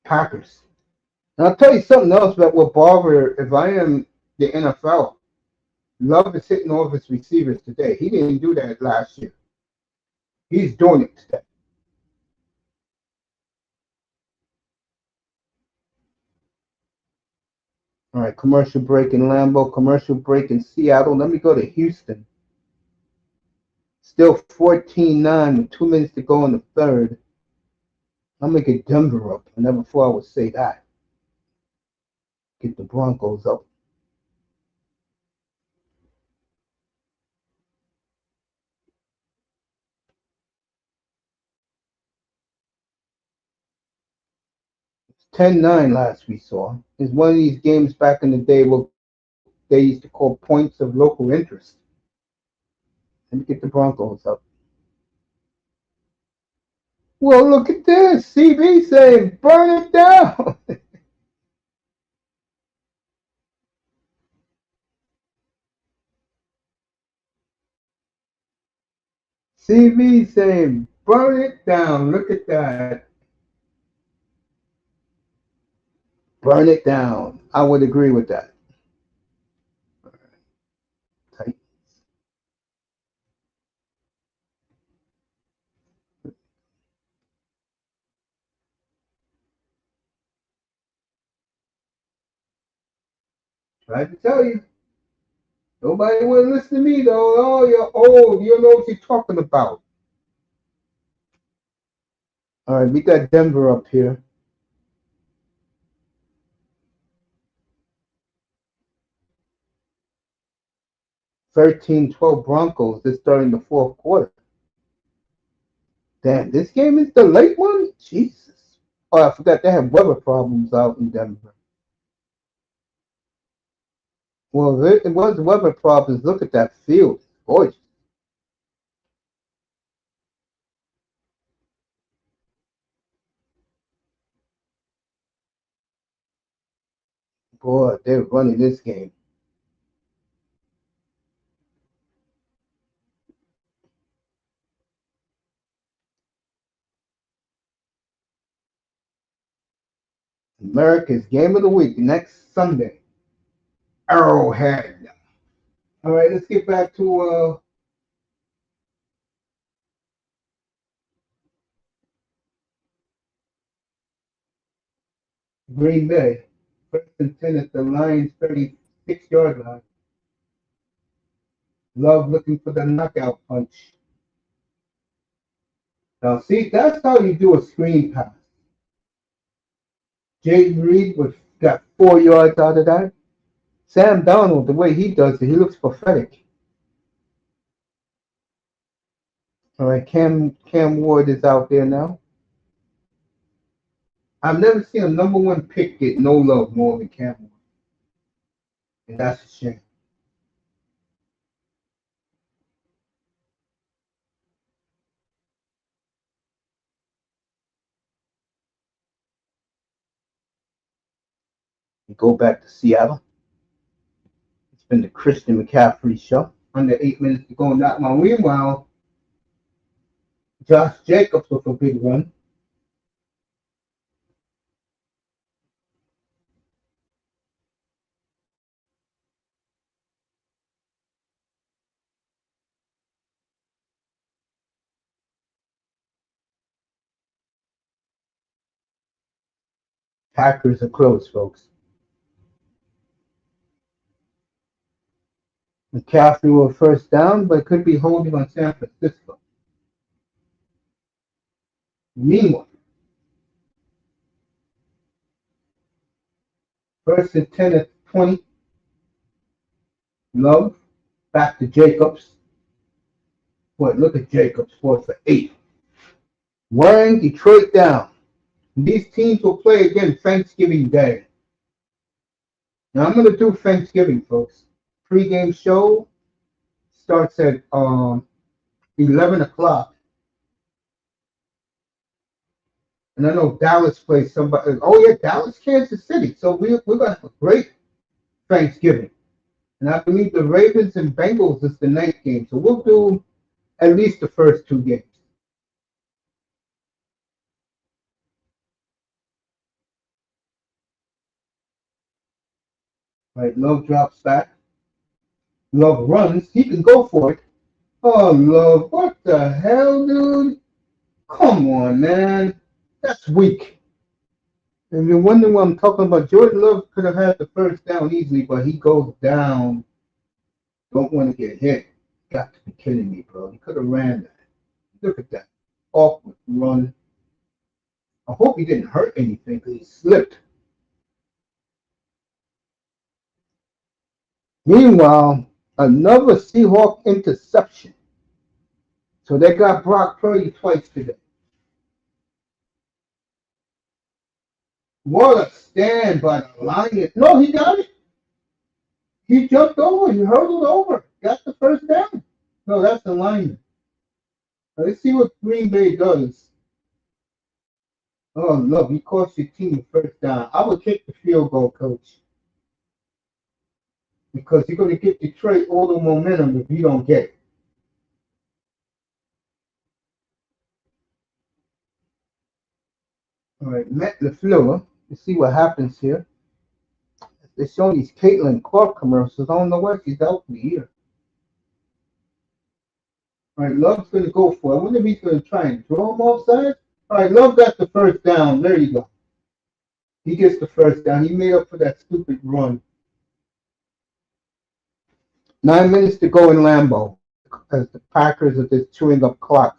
Packers. And I'll tell you something else that will bother if I am the NFL. Love is hitting all of his receivers today. He didn't do that last year. He's doing it today. All right, commercial break in Lambeau, commercial break in Seattle. Let me go to Houston. Still 14-9 with 2 minutes to go in the third. I'm going to get Denver up. I never thought I would say that. Get the Broncos up. It's 10-9 last we saw. It's one of these games back in the day what they used to call points of local interest. Let me get the Broncos up. Well, look at this. CB saying, burn it down. CB saying, burn it down. Look at that. Burn it down. I would agree with that. Tight. Tried to tell you. Nobody would listen to me though. Oh, you're old. You don't know what you're talking about. All right, we got Denver up here. 13-12 Broncos. This starting the fourth quarter. Damn, this game is the late one? Jesus. Oh, I forgot they have weather problems out in Denver. Well, if it was weather problems, look at that field. It's gorgeous. Boy, they're running this game. America's game of the week next Sunday. Arrowhead. All right, let's get back to Green Bay. First and 10 at the Lions 36-yard line. Love looking for the knockout punch. Now, see, that's how you do a screen pass. Jay Reed got 4 yards out of that. Sam Donald, the way he does it, he looks pathetic. All right, Cam Ward is out there now. I've never seen a number one pick get no love more than Cam Ward, and that's a shame. We go back to Seattle. It's been the Christian McCaffrey show. Under 8 minutes to go in that one. Meanwhile, Josh Jacobs with a big run. Packers are close, folks. McCaffrey will first down, but could be holding on San Francisco. Meanwhile, first and 10 at 20. Love. Back to Jacobs. Boy, look at Jacobs. 4 for 8. Wearing Detroit down. These teams will play again Thanksgiving Day. Now I'm going to do Thanksgiving, folks. Pre-game show starts at 11 o'clock. And I know Dallas plays somebody. Oh, yeah, Dallas, Kansas City. So we're going to have a great Thanksgiving. And I believe the Ravens and Bengals is the night game. So we'll do at least the first two games. Right, Love drops back. Love runs. He can go for it. Oh, Love, what the hell, dude? Come on, man. That's weak. And you're wondering what I'm talking about. Jordan Love could have had the first down easily, but he goes down. Don't want to get hit. Got to be kidding me, bro. He could have ran that. Look at that. Awkward run. I hope he didn't hurt anything because he slipped. Meanwhile, another Seahawk interception. So they got Brock Purdy twice today. What a stand by the Lions. No, he got it. He jumped over. He hurdled over. Got the first down. No, that's the lineman. Let's see what Green Bay does. Oh, look, he cost your team the first down. I would kick the field goal, coach. Because you're going to get Detroit all the momentum if you don't get it. All right, Matt LaFleur. Let's see what happens here. They're showing these Caitlin Clark commercials. I don't know why she's out for the year. All right, Love's going to go for it. I wonder if he's going to try and throw him offside. All right, Love got the first down. There you go. He gets the first down. He made up for that stupid run. 9 minutes to go in Lambeau as the Packers are just chewing up clock.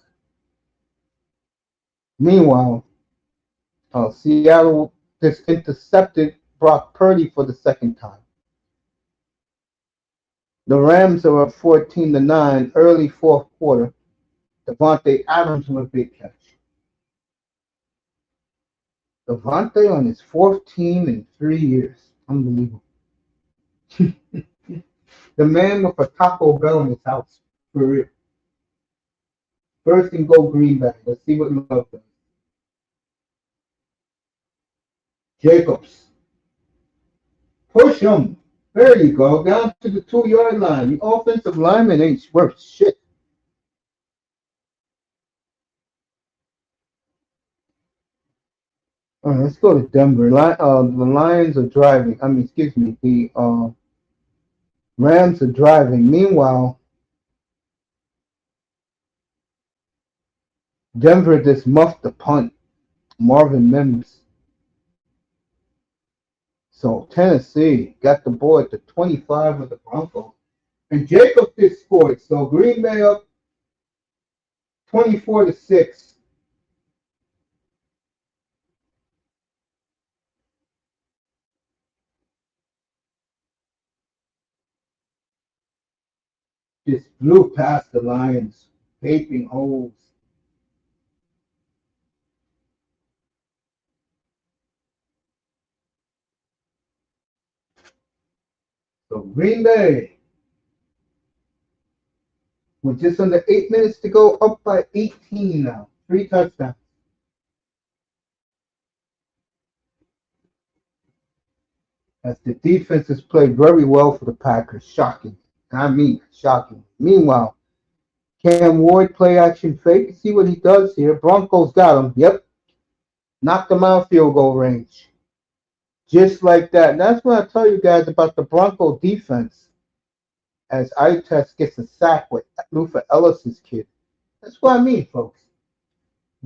Meanwhile, Seattle just intercepted Brock Purdy for the second time. The Rams are up 14-9, early fourth quarter. Devontae Adams with a big catch. Devontae on his fourth team in 3 years. Unbelievable. The man with a Taco Bell in his house. For real. First and go Green Bay. Let's see what Love does. Jacobs. Push him. There you go. Down to the 2-yard line. The offensive lineman ain't worth shit. All right, let's go to Denver. The Lions are driving. Excuse me. The Rams are driving. Meanwhile, Denver just muffed the punt. Marvin Mims. So Tennessee got the ball at the 25 of the Broncos. And Jacobs just scored. So Green Bay up 24-6. Just blew past the Lions, gaping holes. So Green Bay, with just under 8 minutes to go, up by 18 now. 3 touchdowns. As the defense has played very well for the Packers. Shocking. I mean, shocking. Meanwhile, Cam Ward play action fake. See what he does here. Broncos got him. Yep. Knocked him out field goal range. Just like that. And that's what I tell you guys about the Bronco defense. As Itest gets a sack with Luther Ellis's kid. That's what I mean, folks.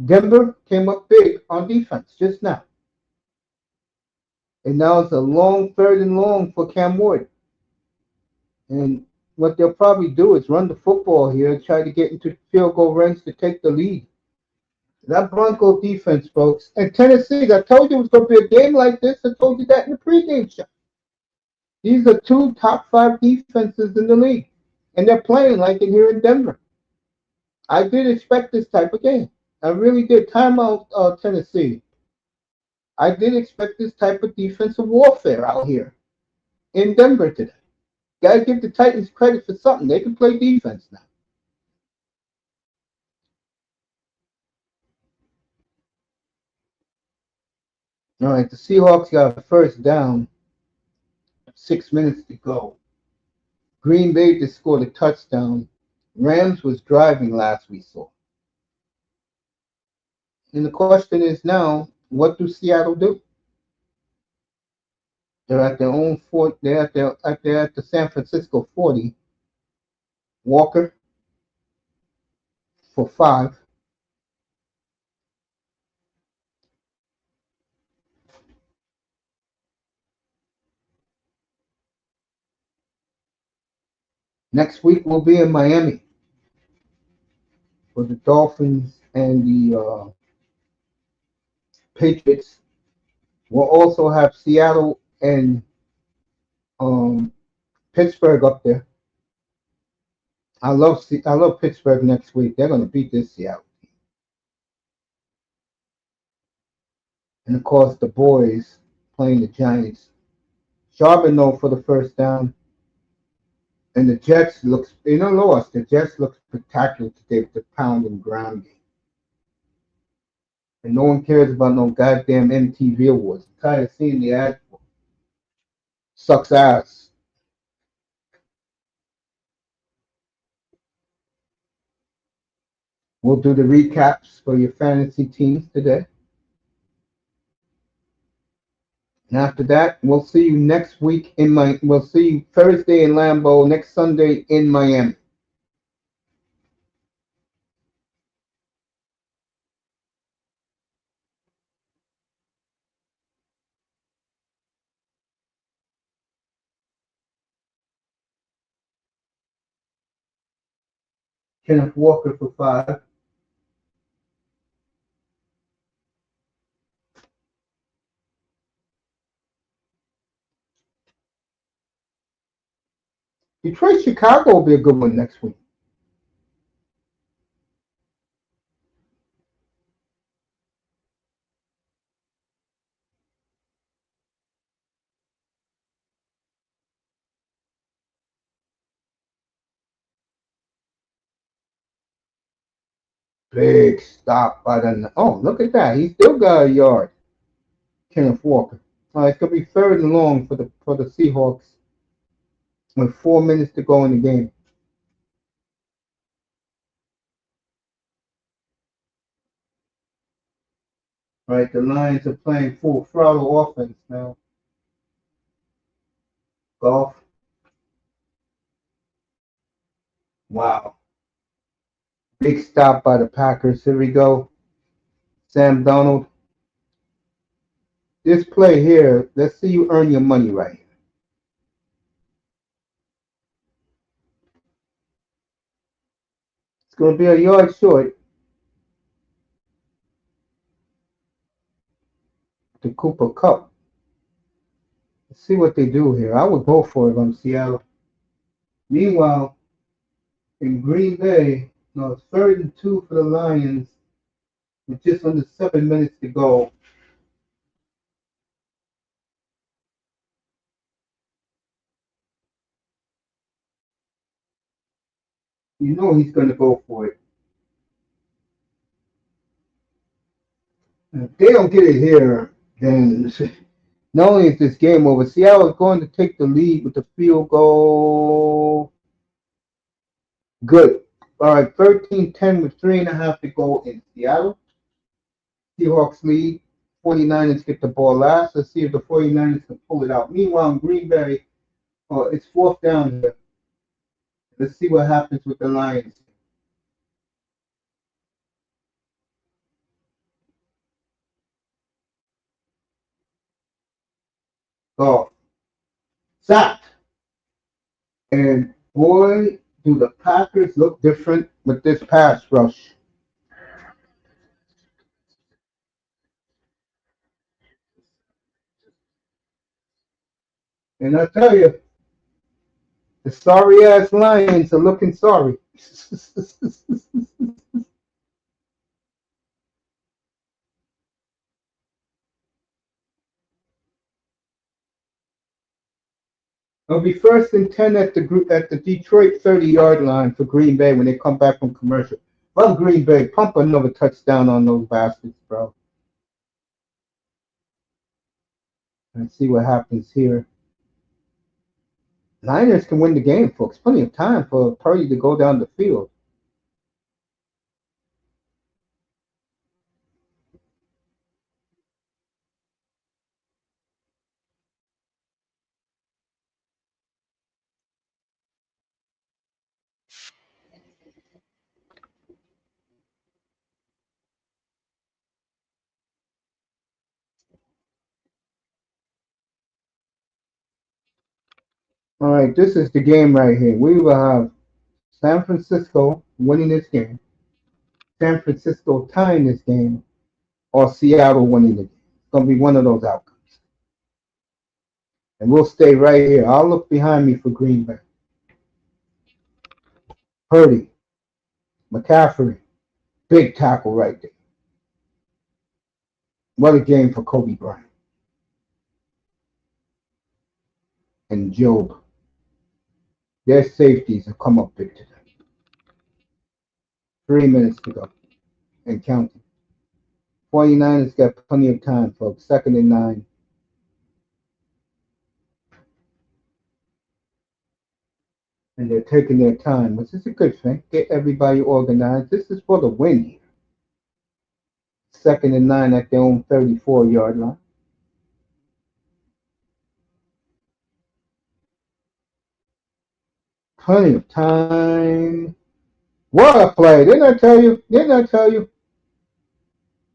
Denver came up big on defense just now. And now it's a long third and long for Cam Ward. And what they'll probably do is run the football here, try to get into field goal range to take the lead. That Bronco defense, folks. And Tennessee, I told you it was going to be a game like this. I told you that in the pregame show. These are 2 top 5 defenses in the league. And they're playing like it here in Denver. I did expect this type of game. I really did. Timeout, Tennessee. I did expect this type of defensive warfare out here in Denver today. Gotta give the Titans credit for something. They can play defense now. All right, the Seahawks got a first down. 6 minutes to go. Green Bay just scored a touchdown. Rams was driving last we saw. And the question is now, what do Seattle do? They're at their own fort. They're at the San Francisco 40. Walker for 5. Next week we'll be in Miami for the Dolphins and the Patriots. We'll also have Seattle and um, Pittsburgh up there. I love Pittsburgh next week. They're going to beat this Seattle. And of course the boys playing the Giants. Charbonneau for the first down. And the Jets looks, lost. The Jets look spectacular today with the pound and ground game. And no one cares about no goddamn MTV awards. I'm tired of seeing the ad. Sucks ass. We'll do the recaps for your fantasy teams today. And after that, we'll see you next week we'll see you Thursday in Lambeau, next Sunday in Miami. Kenneth Walker for 5. Detroit Chicago will be a good one next week. Big stop by the. Oh, look at that. He still got a yard. Kenneth Walker. All right, it's gonna be third and long for the Seahawks with 4 minutes to go in the game. All right, the Lions are playing full throttle offense now. Golf. Wow. Big stop by the Packers. Here we go. Sam Donald. This play here, let's see you earn your money right here. It's going to be a yard short to Cooper Cup. Let's see what they do here. I would go for it on Seattle. Meanwhile, in Green Bay, no, it's 3rd and 2 for the Lions with just under 7 minutes to go. You know he's going to go for it. If they don't get it here, then not only is this game over, Seattle is going to take the lead with the field goal. Good. All right, 13-10 with 3.5 to go in Seattle. Seahawks lead. 49ers get the ball last. Let's see if the 49ers can pull it out. Meanwhile, in Green Bay, it's 4th down here. Let's see what happens with the Lions. Oh, sacked. And boy, do the Packers look different with this pass rush. And I tell you, the sorry ass Lions are looking sorry. It'll be 1st and 10 at the Detroit 30-yard line for Green Bay when they come back from commercial. Well, Green Bay, pump another touchdown on those bastards, bro. Let's see what happens here. Niners can win the game, folks. Plenty of time for Purdy to go down the field. All right, this is the game right here. We will have San Francisco winning this game, San Francisco tying this game, or Seattle winning the game. It's gonna be one of those outcomes. And we'll stay right here. I'll look behind me for Green Bay. Purdy, McCaffrey, big tackle right there. What a game for Kobe Bryant and Job. Their safeties have come up big today. 3 minutes to go and counting. 49ers got plenty of time, folks. Second and 9. And they're taking their time, which is a good thing. Get everybody organized. This is for the win here. Second and 9 at their own 34-yard line. Plenty of time. What a play! Didn't I tell you? Didn't I tell you?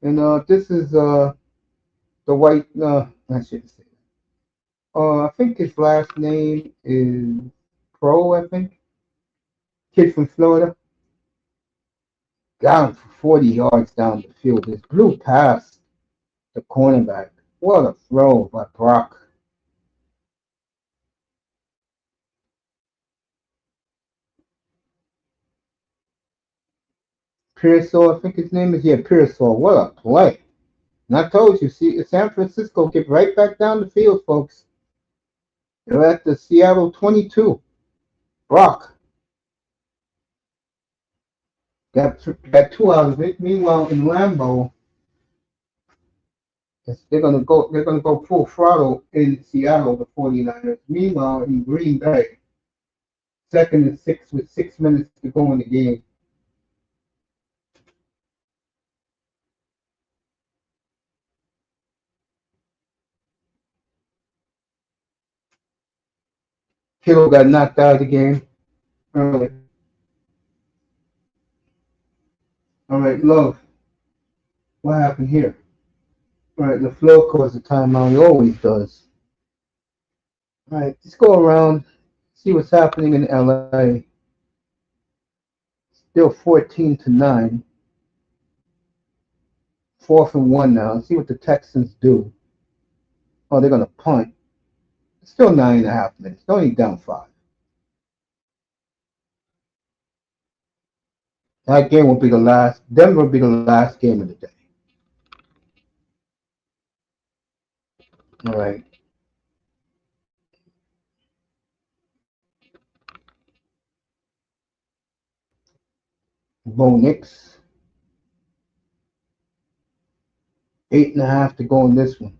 And this is the white. I shouldn't say that. I think his last name is Pro. I think kid from Florida. Got him for 40 yards down the field. This blew past the cornerback. What a throw by Brock. Pearsall, I think his name is. Yeah, Pearsall. What a play. And I told you, see, San Francisco get right back down the field, folks. They're at the Seattle 22. Brock got two out of it. Meanwhile, in Lambeau, they're gonna go full throttle in Seattle, the 49ers. Meanwhile, in Green Bay, second and 6 with 6 minutes to go in the game. Kittle got knocked out of the game early. All right, Love, what happened here? All right, LaFleur calls a timeout. He always does. All right, let's go around, see what's happening in LA. Still 14-9. 4th and 1 now. Let's see what the Texans do. Oh, they're gonna punt. Still 9.5 minutes. They're only down 5. That game will be the last. Denver will be the last game of the day. All right. Bo Nix. 8.5 to go in this one.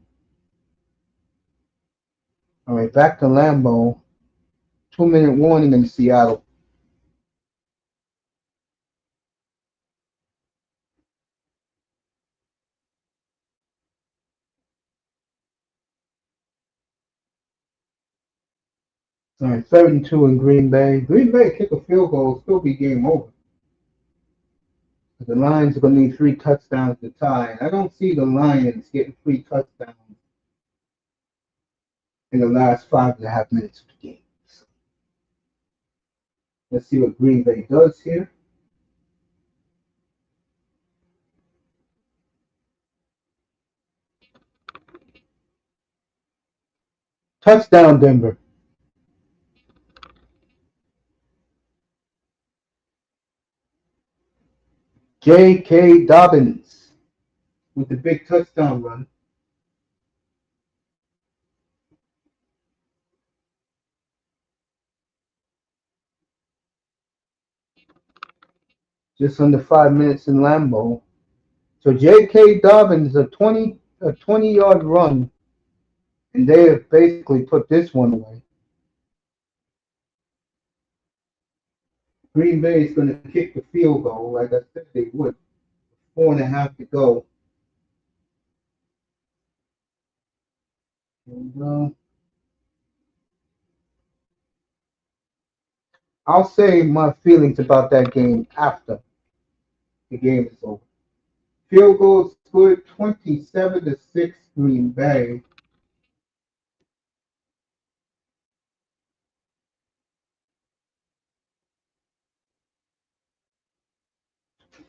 All right, back to Lambeau. 2-minute warning in Seattle. All right, 3rd and 2 in Green Bay. Green Bay kick a field goal, still be game over. The Lions are going to need 3 touchdowns to tie. I don't see the Lions getting 3 touchdowns in the last 5.5 minutes of the game. So let's see what Green Bay does here. Touchdown, Denver. J.K. Dobbins with the big touchdown run. Just under 5 minutes in Lambeau. So J.K. Dobbins a 20-yard run, and they have basically put this one away. Green Bay is going to kick the field goal, like I said they would. 4.5 to go. And, I'll say my feelings about that game after the game is over. Field goal scored 27-6 Green Bay.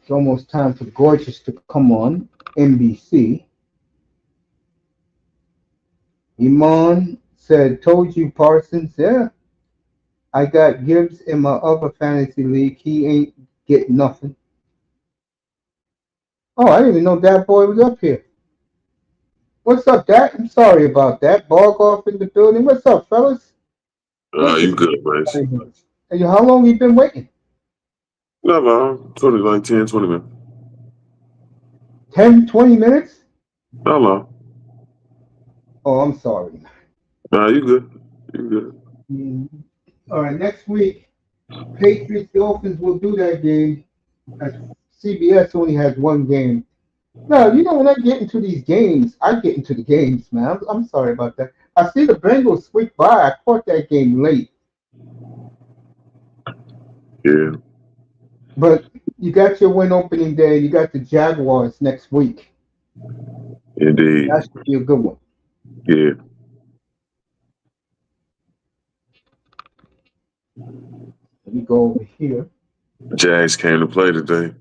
It's almost time for Gorgeous to come on NBC. Iman said, "Told you, Parsons. Yeah, I got Gibbs in my other fantasy league. He ain't getting nothing." Oh, I didn't even know that boy was up here. What's up, Dak? I'm sorry about that. Bog off in the building. What's up, fellas? Good to You see good, Brace? you. Hey, how long you been waiting? Not long. 20, like 10, 20 minutes. 10, 20 minutes? Not long. Oh, I'm sorry. You good. You good. Mm. All right, next week, Patriots Dolphins will do that game. As CBS only has one game. No, you know when I get into these games, I get into the games, man. I'm sorry about that. I see the Bengals squeak by. I caught that game late, Yeah, but you got your win opening day. You got the Jaguars next week. indeed. That should be a good one. Yeah. Let me go over here. Jags came to play today.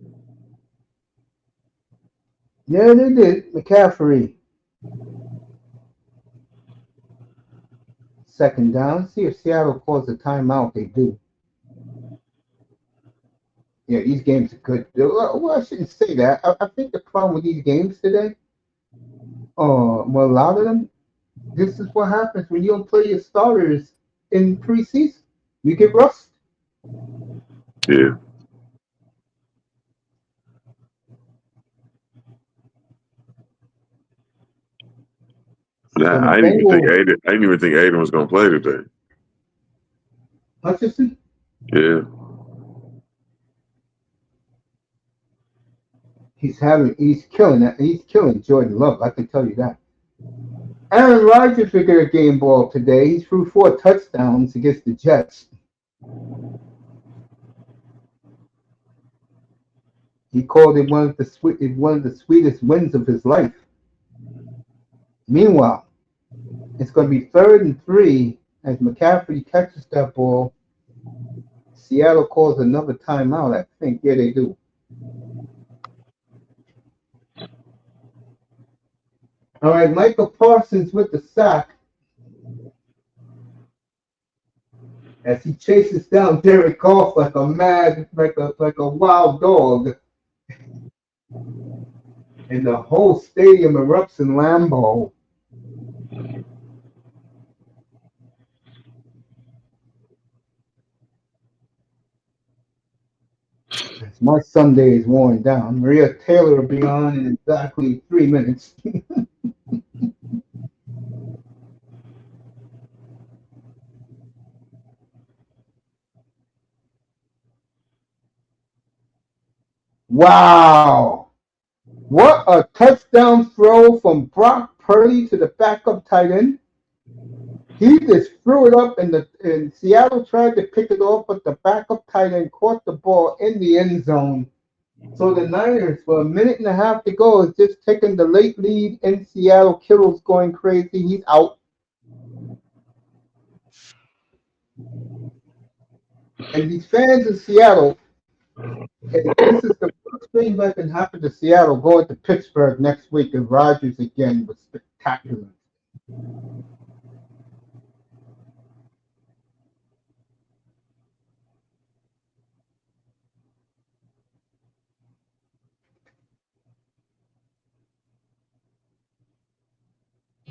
Yeah, they did. McCaffrey, second down. See if Seattle calls a timeout. They do. Yeah, these games are good. Well, I shouldn't say that. I think the problem with these games today, well, a lot of them, this is what happens when you don't play your starters in preseason. You get rust. Yeah. So Nah, the I didn't even think Bengals, Aiden. I didn't even think Aiden was gonna play today. Hutchinson, Yeah. he's killing that. He's killing Jordan Love. I can tell you that. Aaron Rodgers will get a game ball today. He threw 4 touchdowns against the Jets. He called it one of the sweetest wins of his life. Meanwhile, it's going to be 3rd and 3 as McCaffrey catches that ball. Seattle calls another timeout, I think. Yeah, they do. All right, Michael Parsons with the sack as he chases down Derek Goff like a mad, like a wild dog, and the whole stadium erupts in Lambeau. As my Sunday is worn down, Maria Taylor will be on in exactly 3 minutes. Wow! What a touchdown throw from Brock Purdy to the backup tight end. He just threw it up, and Seattle tried to pick it off, but the backup tight end caught the ball in the end zone. So the Niners, for a minute and a half to go, is just taking the late lead in Seattle. Kittle's going crazy. He's out. And these fans in Seattle, and this is the first thing that can happen to Seattle going to Pittsburgh next week, and Rodgers again was spectacular.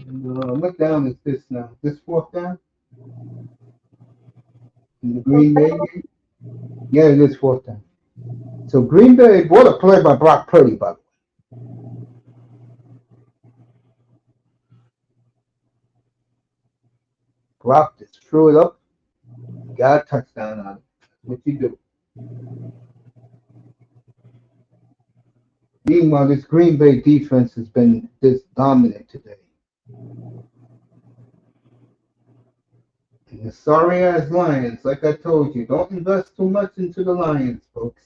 What down is this now? This 4th down in the Green Bay game? Yeah, it is 4th down. So Green Bay, what a play by Brock Purdy, by the way. Brock just threw it up, got a touchdown on it. What you do? Meanwhile, this Green Bay defense has been this dominant today. And the sorry ass Lions, like I told you, don't invest too much into the Lions, folks.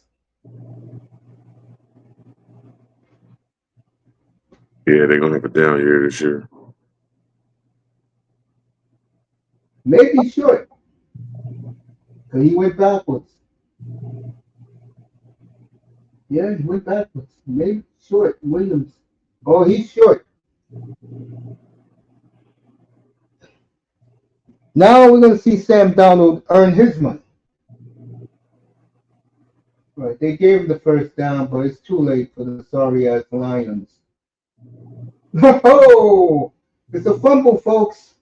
Yeah, they're gonna have a down year this year. Maybe should, because he went backwards. Yeah, he went backwards. Maybe short. Williams. Oh, he's short. Now we're gonna see Sam Donald earn his money. Right. They gave him the first down, but it's too late for the sorry ass Lions. Oh, it's a fumble, folks.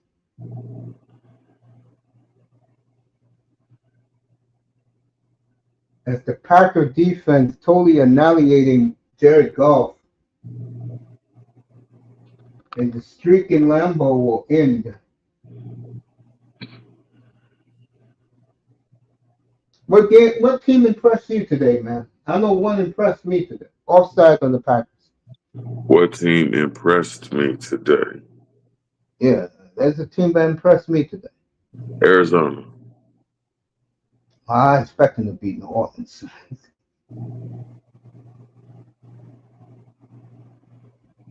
As the Packer defense totally annihilating Jared Goff, and the streak in Lambeau will end. What team impressed you today, man? I know one impressed me today. Offside on the Packers. What team impressed me today? Yeah, there's a team that impressed me today. Arizona. I expect them to beat New Orleans.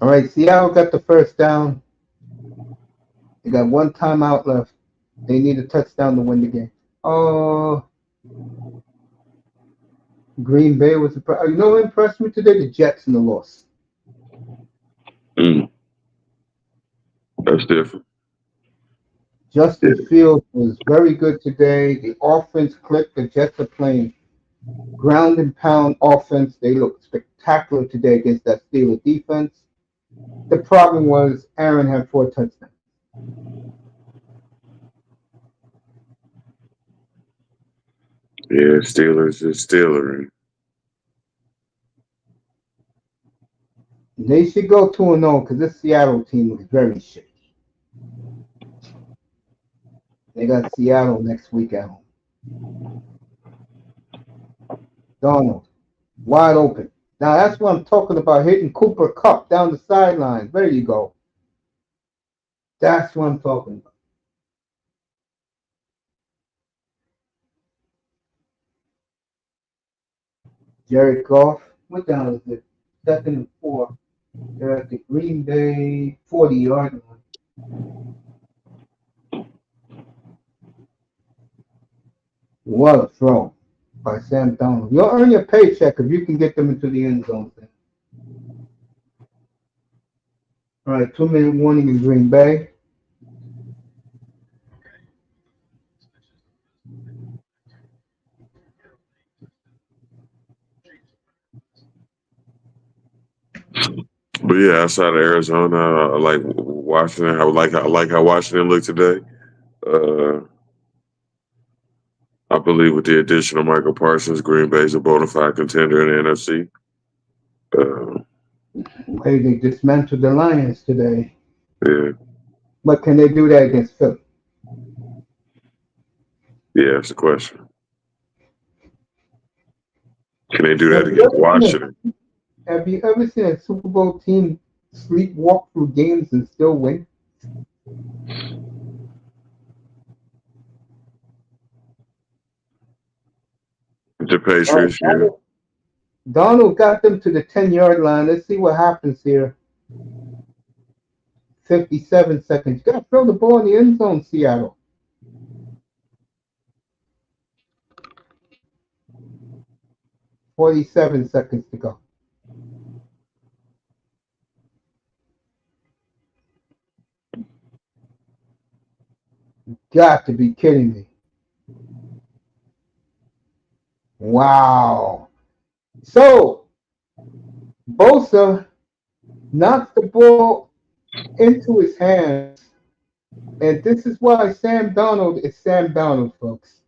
All right, Seattle got the first down. They got one timeout left. They need a touchdown to win the game. Oh, Green Bay was you know what impressed me today? The Jets in the loss. Mm, that's different. Justin Yeah. Fields was very good today. The offense clicked. The Jets are playing ground and pound offense. They looked spectacular today against that Steelers defense. The problem was Aaron had 4 touchdowns. Yeah, Steelers is Steelering. They should go 2-0 because this Seattle team was very shaky. They got Seattle next week at home. Donald, wide open. Now that's what I'm talking about, hitting Cooper Cup down the sideline. There you go. That's what I'm talking about. Jared Goff, what down is it? 2nd and 4. They're at the Green Bay 40-yard line. What a throw by Sam Donald. You'll earn your paycheck if you can get them into the end zone. All right, 2-minute warning in Green Bay. But yeah, outside of Arizona, I like Washington. I like how Washington looked today. Uh, I believe with the addition of Michael Parsons, Green Bay's a bona fide contender in the NFC. Hey, they dismantled the Lions today. Yeah, But can they do that against Philly? yeah, that's the question. Can they do that Have you against ever seen Washington? Have you ever seen a Super Bowl team sleepwalk through games and still win? The Oh, Patriots, yeah. Donald got them to the 10-yard line. Let's see what happens here. 57 seconds. You got to throw the ball in the end zone, Seattle. Forty-seven seconds to go. Got to be kidding me. Wow. So, Bosa knocks the ball into his hands. And this is why Sam Donald is Sam Donald, folks.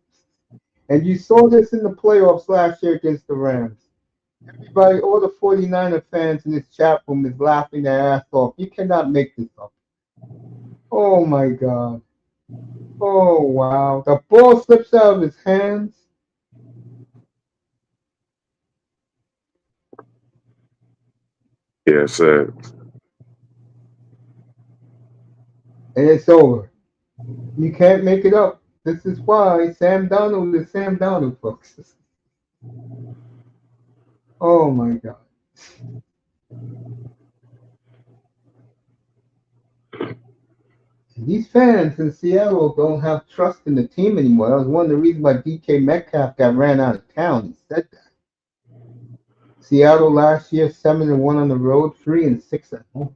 And you saw this in the playoffs last year against the Rams. Everybody, all the 49er fans in this chat room is laughing their ass off. You cannot make this up. Oh my God. Oh wow. The ball slips out of his hands. Yeah, sad. And it's over. You can't make it up. This is why Sam Donald is Sam Donald, folks. Oh my God. These fans in Seattle don't have trust in the team anymore. That was one of the reasons why DK Metcalf got ran out of town. He said that. Seattle last year, 7-1 on the road, 3-6 at home.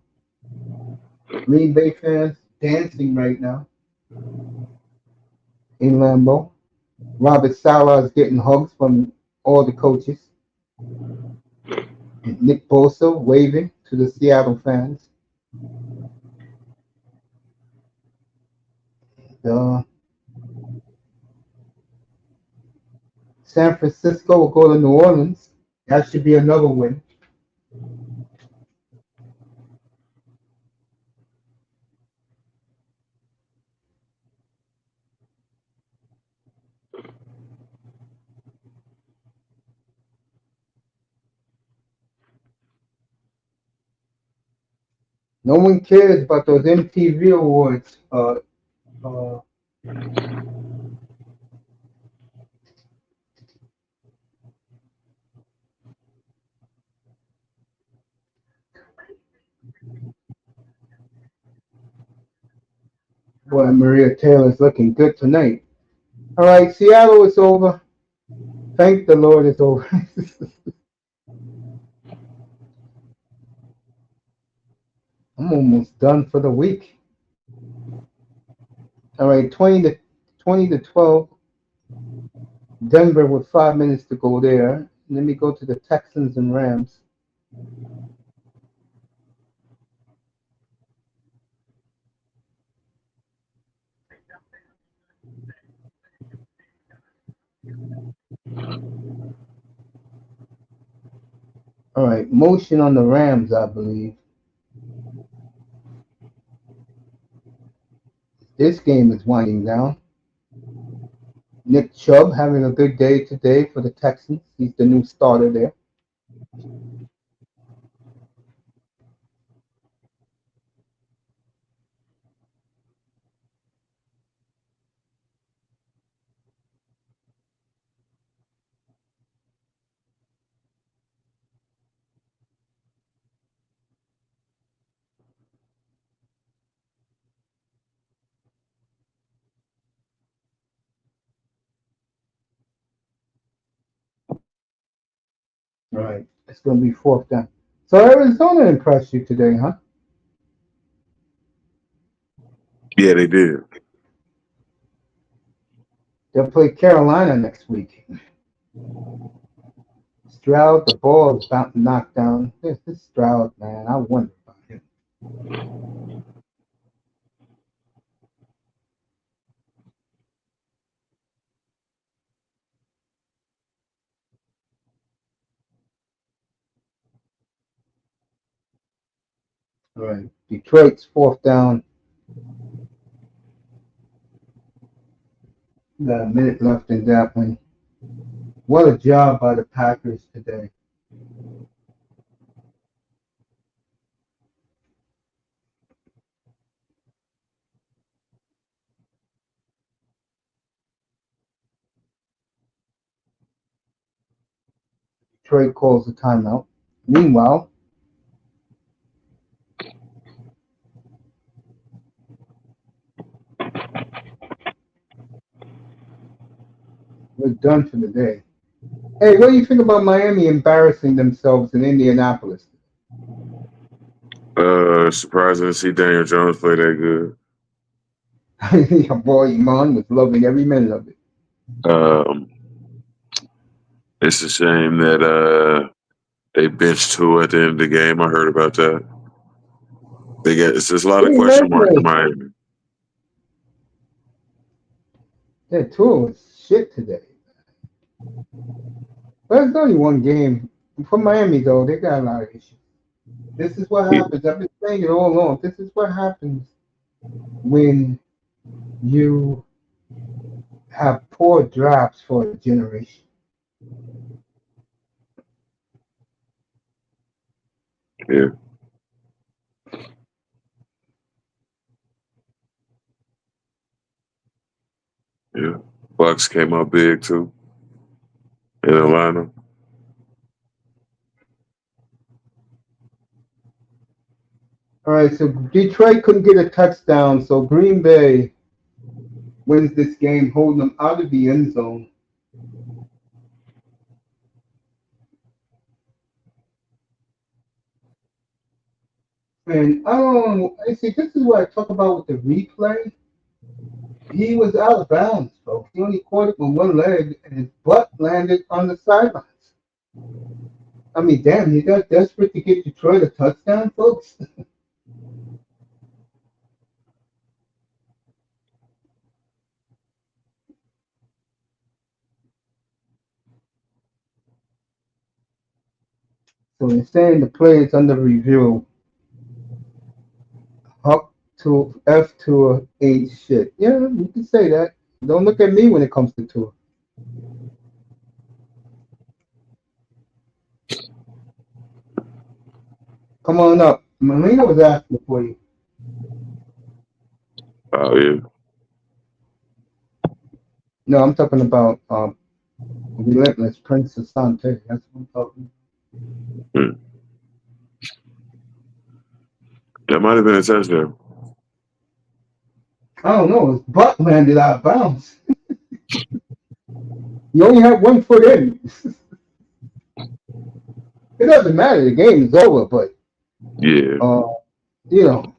Green Bay fans dancing right now in Lambeau. Robert Saleh is getting hugs from all the coaches. And Nick Bosa waving to the Seattle fans. Uh, San Francisco will go to New Orleans. That should be another win. No one cares about those MTV awards. Uh, Boy, Maria Taylor's looking good tonight. All right, Seattle is over. Thank the Lord it's over. I'm almost done for the week. All right, 20 to 12. Denver with 5 minutes to go there. Let me go to the Texans and Rams. All right, motion on the Rams, I believe. This game is winding down. Nick Chubb having a good day today for the Texans. He's the new starter there. All right, it's going to be fourth down. So Arizona impressed you today, huh? Yeah, they did. They'll play Carolina next week. Stroud, the ball is about to knock down. This Stroud, man, I wonder about him. All right, Detroit's fourth down. Got a minute left in that one. What a job by the Packers today. Detroit calls the timeout. Meanwhile, we're done for the day. Hey, what do you think about Miami embarrassing themselves in Indianapolis? Surprising to see Daniel Jones play that good. Your boy Iman was loving every minute of it. Um, it's a shame that they benched two at the end of the game. I heard about that. It's just a lot of Hey, question marks in Leslie, Miami. that tour was shit today. But it's only one game. For Miami, though, they got a lot of issues. This is what happens. I've been saying it all along. This is what happens when you have poor drafts for a generation. Yeah, yeah. Bucs came up big too in Atlanta. All right, so Detroit couldn't get a touchdown, so Green Bay wins this game, holding them out of the end zone. And I see, this is what I talk about with the replay. He was out of bounds, folks. He only caught it with one leg, and his butt landed on the sidelines. I mean, damn, he got desperate to get Detroit a touchdown, folks. So they're saying the play is under review. Up to F to H shit. Yeah, you can say that. Don't look at me when it comes to tour. Come on up. Melina was asking for you. Oh yeah. No, I'm talking about Relentless Prince Asante. That's what I'm talking Hmm. That might have been a touchdown. about. I don't know. His butt landed out of bounds. You only have 1 foot in. It doesn't matter. The game is over, but Yeah. uh, you know,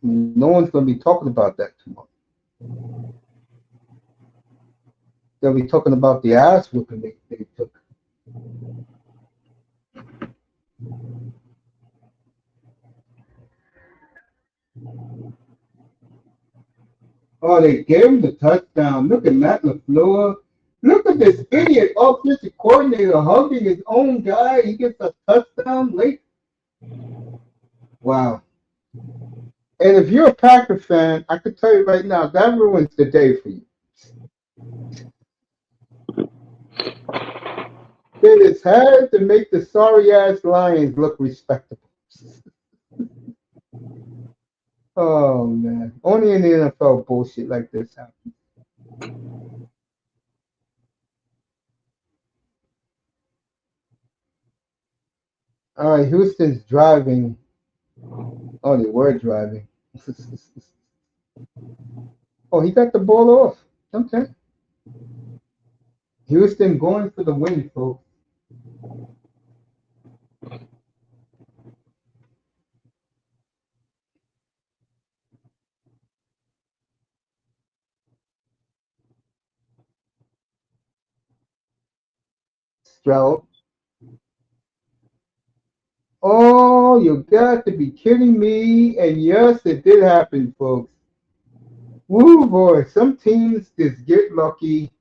no one's gonna be talking about that too much. They'll be talking about the ass whooping they took. Oh, they gave him the touchdown. Look at Matt LaFleur. Look at this idiot offensive coordinator hugging his own guy. He gets a touchdown late. Wow. And if you're a Packer fan, I can tell you right now, that ruins the day for you. It is hard to make the sorry ass Lions look respectable. Oh man. Only in the NFL bullshit like this happens. All right, Houston's driving. Oh, they were driving. Oh, he got the ball off. Okay. Houston going for the win, folks. Stroud. Oh, you got to be kidding me. And yes, it did happen, folks. Woo, boy. Some teams just get lucky.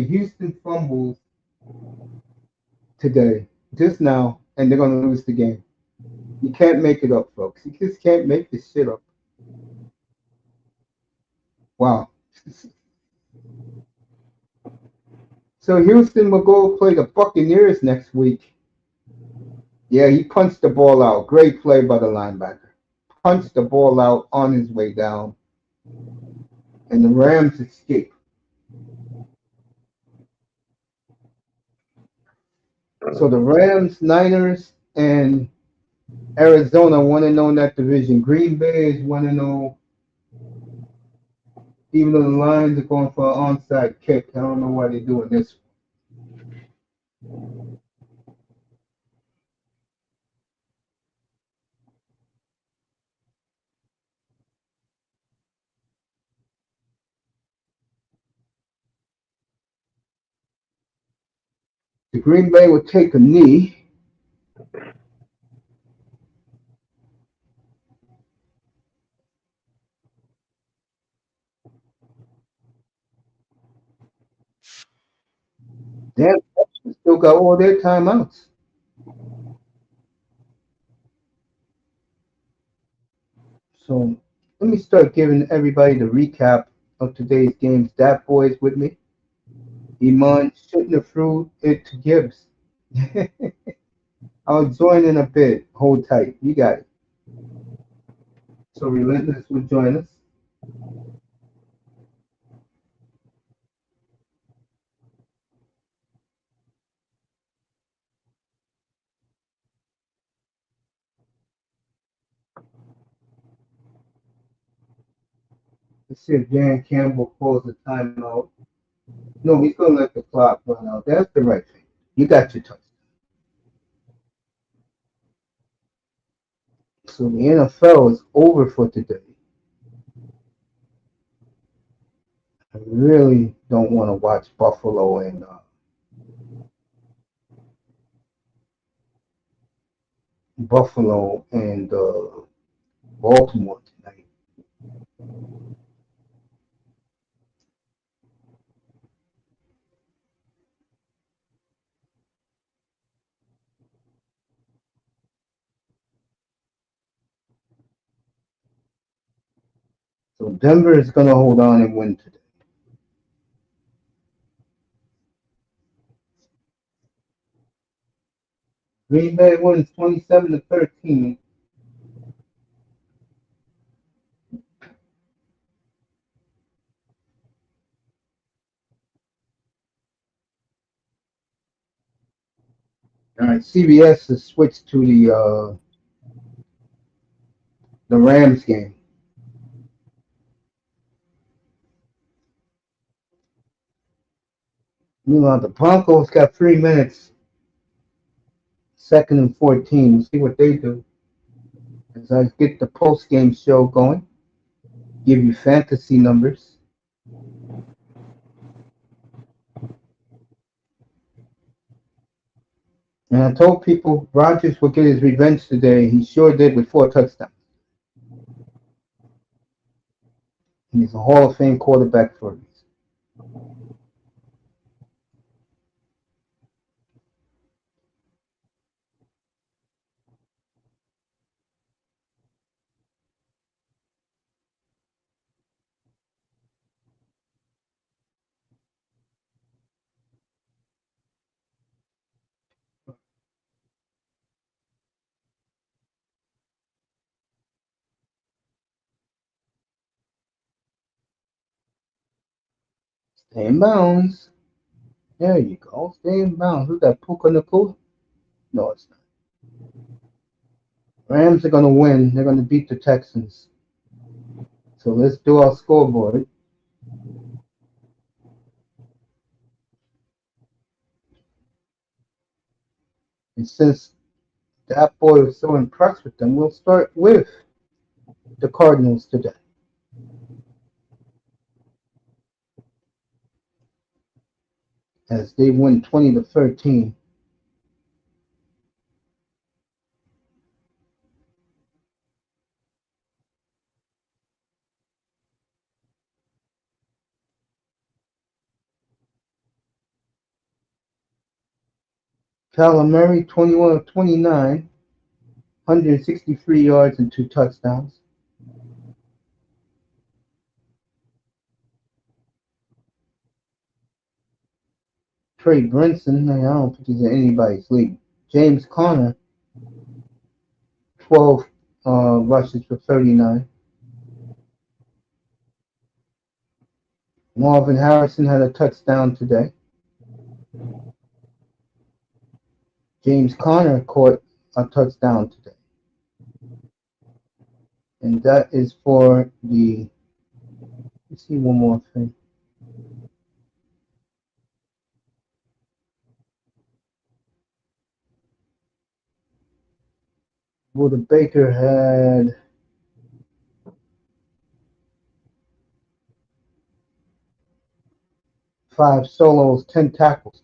Houston fumbles today, just now, and they're going to lose the game. You can't make it up, folks. You just can't make this shit up. Wow. So Houston will go play the Buccaneers next week. Yeah, he punched the ball out. Great play by the linebacker. Punched the ball out on his way down, and the Rams escape. So the Rams, Niners, and Arizona want to know in that division. Green Bay is want to know, even though the Lions are going for an onside kick. I don't know why they're doing this. The Green Bay will take a knee. Damn, still got all their timeouts. So let me start giving everybody the recap of today's games. That boy's with me. Iman shouldn't have threw it to Gibbs. I'll join in a bit. Hold tight. You got it. So Relentless will join us. Let's see if Dan Campbell calls a timeout. No, he's gonna let the clock run out. That's the right thing. You got your touchdown. So the NFL is over for today. I really don't want to watch Buffalo and Baltimore tonight. So Denver is gonna hold on and win today. Green Bay wins 27-13. All right, CBS has switched to the Rams game. Meanwhile, the Broncos got 3 minutes, second and 14. We'll see what they do as I get the post game show going. Give you fantasy numbers. And I told people Rodgers will get his revenge today. He sure did with 4 touchdowns. And he's a Hall of Fame quarterback for a reason. Stay in bounds. There you go. Stay in bounds. Who's that? Puka Nakua? No, it's not. Rams are going to win. They're going to beat the Texans. So let's do our scoreboard. And since that boy was so impressed with them, we'll start with the Cardinals today. As they win 20-13. Kyler Murray, 21 of 29, 163 yards and 2 touchdowns. Trey Brinson, I don't think he's in anybody's league. James Conner, 12 rushes for 39. Marvin Harrison had a touchdown today. James Conner caught a touchdown today. And that is for the. Let's see one more thing. Buda Baker had 5 solos, 10 tackles.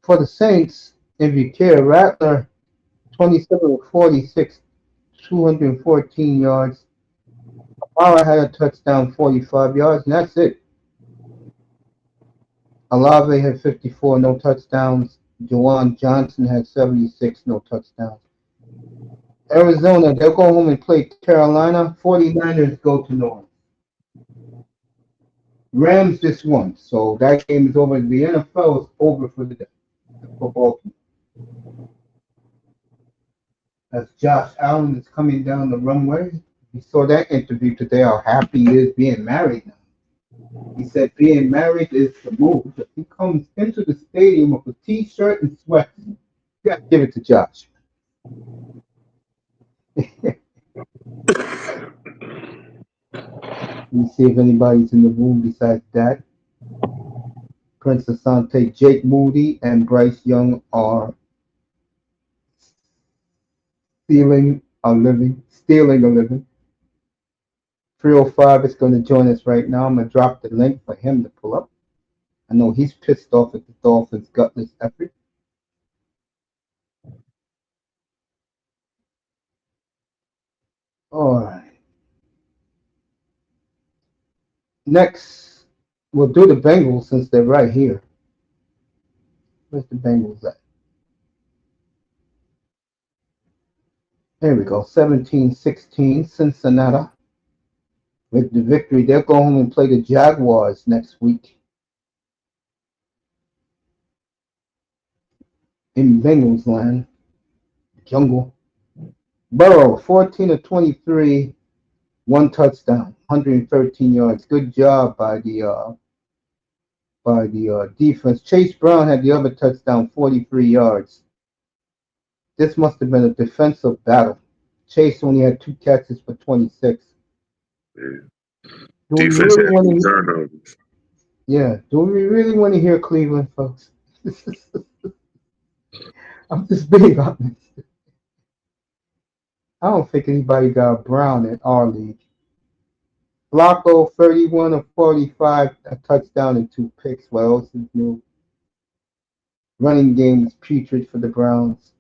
For the Saints, if you care, Rattler, 27 of 46, 214 yards. Amara had a touchdown, 45 yards, and that's it. Alave had 54, no touchdowns. Juwan Johnson had 76, no touchdowns. Arizona, they'll go home and play Carolina. 49ers go to New Orleans. Rams just won, so that game is over. The NFL is over for the day. For Baltimore. As Josh Allen is coming down the runway. We saw that interview today, how happy he is being married now. He said being married is the move. If he comes into the stadium with a t-shirt and sweats, you got to give it to Josh. Let me see if anybody's in the room besides that. Prince Asante, Jake Moody, and Bryce Young are stealing a living. 305 is going to join us right now. I'm going to drop the link for him to pull up. I know he's pissed off at the Dolphins' gutless effort. All right. Next, we'll do the Bengals since they're right here. Where's the Bengals at? There we go. 17-16, Cincinnati. With the victory, they'll go home and play the Jaguars next week in Bengals land, jungle. Burrow, 14 of 23, one touchdown, 113 yards. Good job by the defense. Chase Brown had the other touchdown, 43 yards. This must have been a defensive battle. Chase only had 2 catches for 26. Yeah. Do we Defense really had want to? turnovers. Yeah. Do we really want to hear Cleveland, folks? I'm just being honest. I don't think anybody got Brown in our league. Flacco, 31 of 45, a touchdown and 2 picks. What else is new? Running game was putrid for the Browns.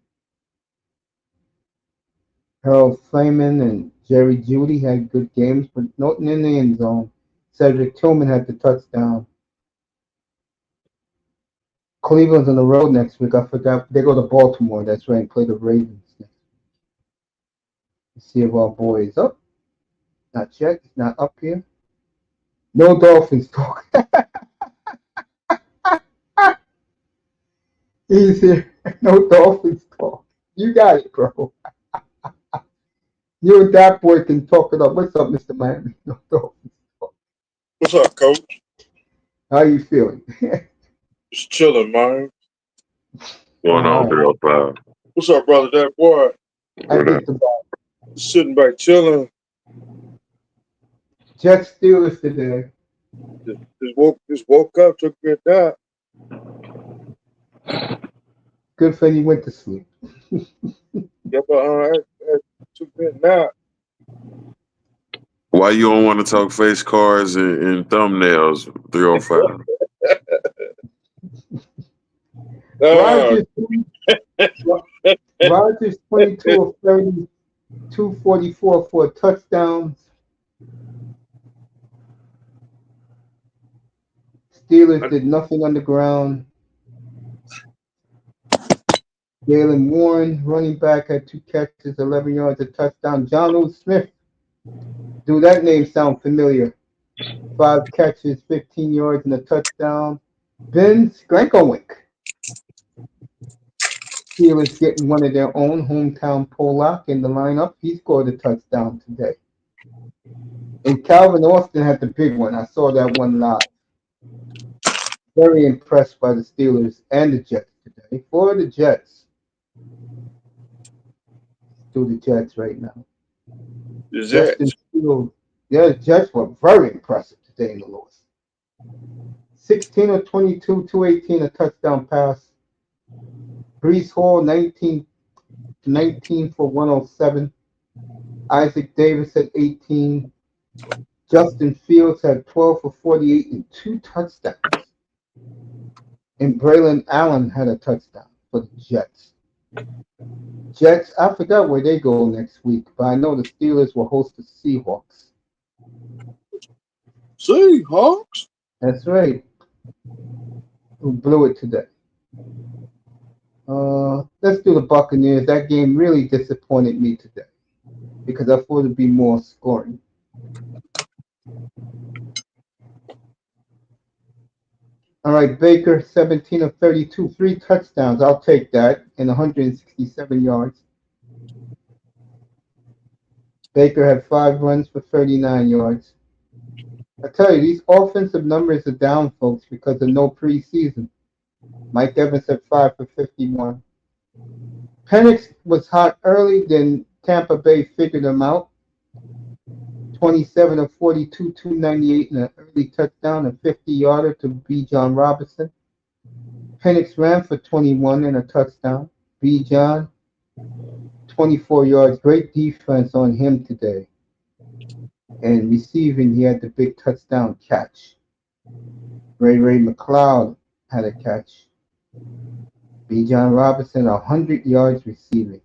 Harold Flaman and Jerry Jeudy had good games, but nothing in the end zone. Cedric Tillman had the touchdown. Cleveland's on the road next week. I forgot. They go to Baltimore. That's right, and play the Ravens next week. Let's see if our boy is up. Not yet. He's not up here. No Dolphins talk. He's here. No Dolphins talk. You got it, bro. You and that boy can talk it up. What's up, Mr. Miami? No Dolphins talk. What's up, Coach? How you feeling? Just chilling, man. Going on All 305. What's up, brother? That boy I What up? think about sitting back chilling. Jets Steelers today. Just woke up, took me a nap. Good thing you went to sleep. Yep, I took me a nap. Why you don't want to talk face cards and thumbnails? 305. Rodgers 22 of 30, 244 for touchdowns. Steelers did nothing on the ground. Jalen Warren, running back, had 2 catches, 11 yards, a touchdown. John Smith, do that name sound familiar? 5 catches, 15 yards, and a touchdown. Ben Skrankowick. Steelers getting one of their own, hometown Pollock in the lineup. He scored a touchdown today. And Calvin Austin had the big one. I saw that one live. Very impressed by the Steelers and the Jets today. For the Jets. Do the Jets right now. Is Justin it? Fields. Yeah, the Jets were very impressive today in the loss. 16 of 22, 218, a touchdown pass. Brees Hall, 19 for 107. Isaac Davis had 18. Justin Fields had 12 for 48 and 2 touchdowns. And Braylon Allen had a touchdown for the Jets. Jets, I forgot where they go next week, but I know the Steelers will host the Seahawks. Seahawks? That's right. Who blew it today? Let's do the Buccaneers. That game really disappointed me today because I thought it'd be more scoring. All right, Baker, 17 of 32, 3 touchdowns. I'll take that, and 167 yards. Baker had 5 runs for 39 yards. I tell you, these offensive numbers are down, folks, because of no preseason. Mike Evans at 5 for 51. Penix was hot early, then Tampa Bay figured him out. 27 of 42, 298, and an early touchdown, a 50-yarder to B. John Robinson. Penix ran for 21 and a touchdown. B. John, 24 yards. Great defense on him today. And receiving, he had the big touchdown catch. Ray McLeod had a catch. B. John Robinson, 100 yards receiving.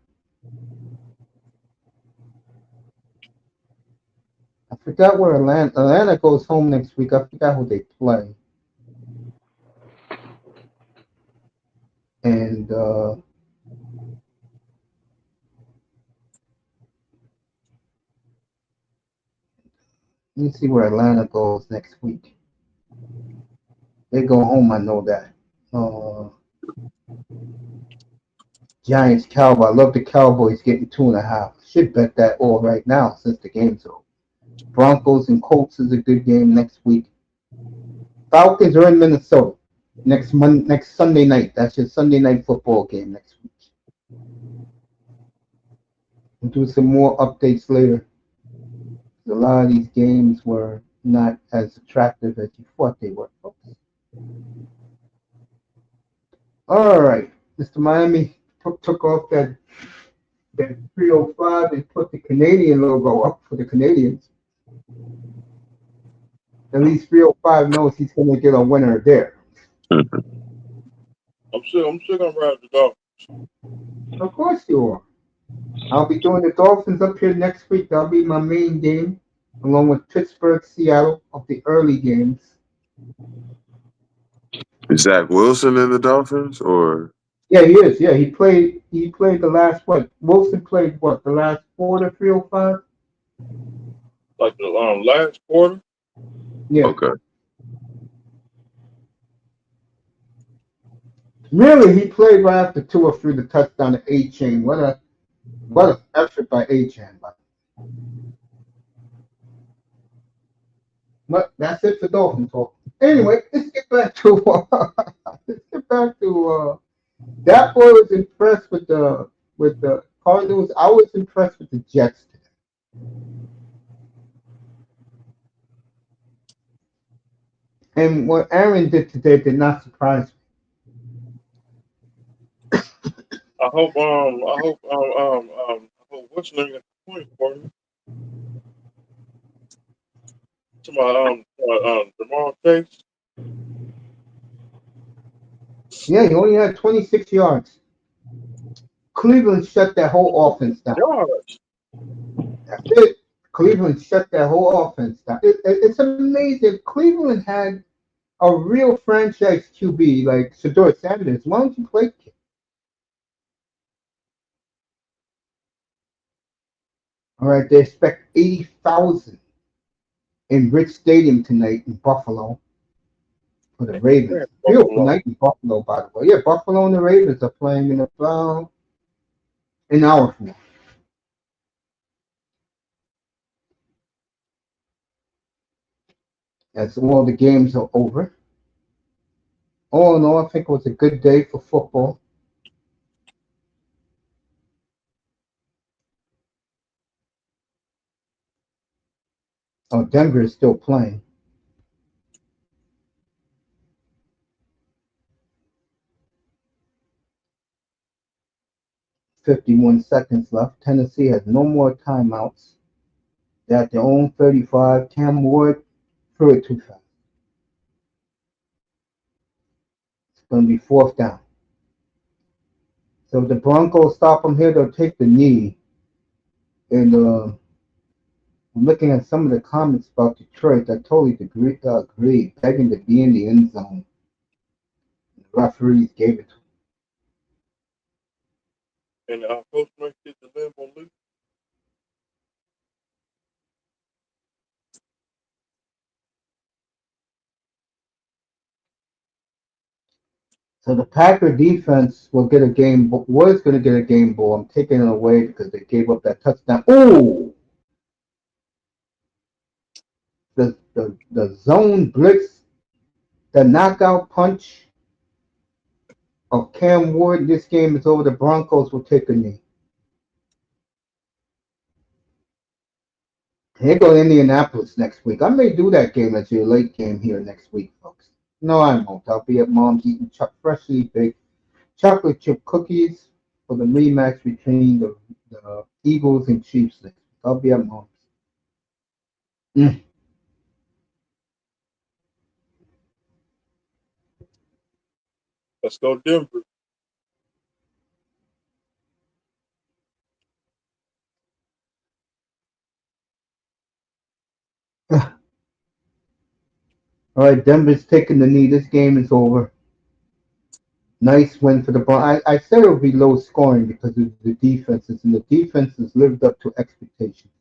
I forgot where Atlanta goes home next week. I forgot who they play. And let me see where Atlanta goes next week. They go home, I know that. Giants, Cowboys. I love the Cowboys getting 2.5. Should bet that all right now since the game's over. Broncos and Colts is a good game next week. Falcons are in Minnesota next Sunday night. That's your Sunday night football game next week. We'll do some more updates later. A lot of these games were not as attractive as you thought they were, folks. All right, Mr. Miami took off that 305 and put the Canadian logo up for the Canadians. At least 305 knows he's going to get a winner there. I'm still gonna ride the Dolphins. Of course you are. I'll be doing the Dolphins up here next week. That'll be my main game, along with Pittsburgh, Seattle of the early games. Is Zach Wilson in the Dolphins or? Yeah, he is. Yeah, he played the last what? Wilson played what? The last quarter, 305. Like the last quarter. Yeah. Okay. Really, he played right after Tua threw the touchdown to A-Chain. What an effort by A-Chain. But that's it for Dolphin talk. Anyway, let's get back to that boy was impressed with the Cardinals. I was impressed with the Jets today. And what Aaron did today did not surprise me. I hope what's the name at the point for me? To my Jamal Chase. Yeah, he only had 26 yards. Cleveland shut that whole offense down. Yards. That's it. Cleveland shut that whole offense down. It's amazing. Cleveland had a real franchise QB like Shedeur Sanders. Why don't you play kid? All right, they expect 80,000 in Rich Stadium tonight in Buffalo for the Ravens. Beautiful night in Buffalo, by the way. Yeah, Buffalo and the Ravens are playing in about an hour from now. As all the games are over. All in all, I think it was a good day for football. Oh, Denver is still playing. .51 seconds left. Tennessee has no more timeouts. They're at their own 35. Cam Ward threw it too fast. It's going to be 4th down. So if the Broncos stop them here, they'll take the knee. And I'm looking at some of the comments about Detroit. I totally agree. Begging to be in the end zone. The referees gave it to them. And our coach might get the limb on loose. So the Packer defense will get a game. Was going to get a game ball. I'm taking it away because they gave up that touchdown. Oh, the the zone blitz, the knockout punch of Cam Ward. This game is over. The Broncos will take a knee. Here go Indianapolis next week. I may do that game as your late game here next week, folks. No, I won't. I'll be at mom's eating freshly baked chocolate chip cookies for the rematch between the Eagles and Chiefs next week. I'll be at mom's. Mm. Let's go Denver. All right, Denver's taking the knee. This game is over. Nice win for the Broncos. I said it would be low scoring because of the defenses, and the defenses lived up to expectations.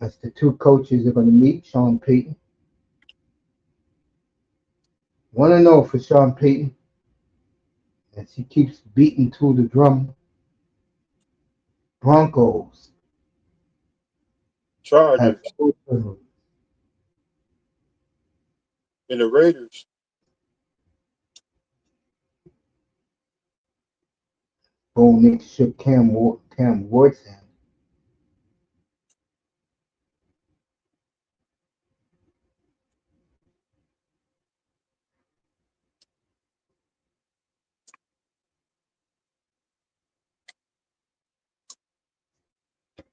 As the two coaches are going to meet, Sean Payton. 1-0 for Sean Payton as he keeps beating to the drum. Broncos have Chargers 4 turnovers. and the Raiders. Bo Nix shook Cam Ward's hand.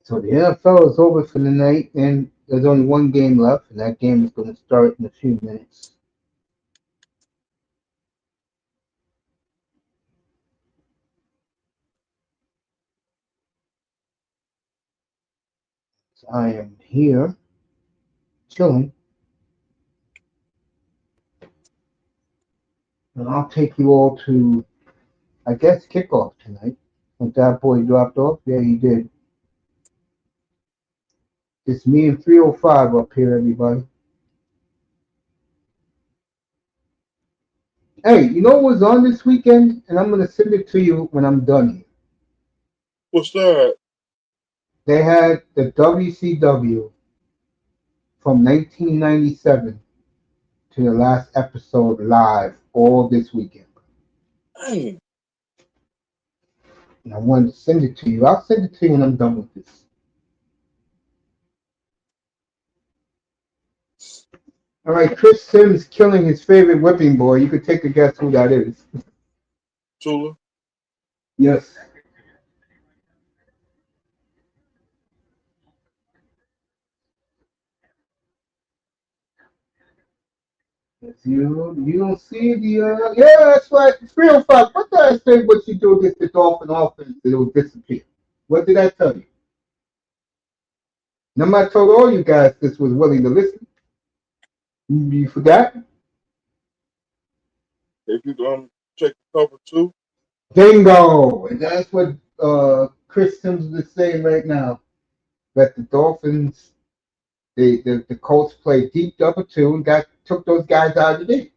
So the NFL is over for the night, and there's only one game left, and that game is going to start in a few minutes. So I am here, chilling, and I'll take you all to, I guess, kickoff tonight. If that boy dropped off, yeah, he did. It's me and 305 up here, everybody. Hey, you know what was on this weekend? And I'm going to send it to you when I'm done here. What's that? They had the WCW from 1997 to the last episode live all this weekend. Dang. And I wanted to send it to you. I'll send it to you when I'm done with this. All right, Chris Sims killing his favorite whipping boy. You could take a guess who that is. Tula. Yes. Yes, you don't see the yeah, that's right. 305. What did I say? What you do against the Dolphin offense? It will disappear. What did I tell you? Remember, I told all you guys this was willing to listen. You forgot? If you check the cover 2, Bingo! And that's what Chris Sims is saying right now. That the Dolphins, the Colts played deep double 2 and took those guys out of the game.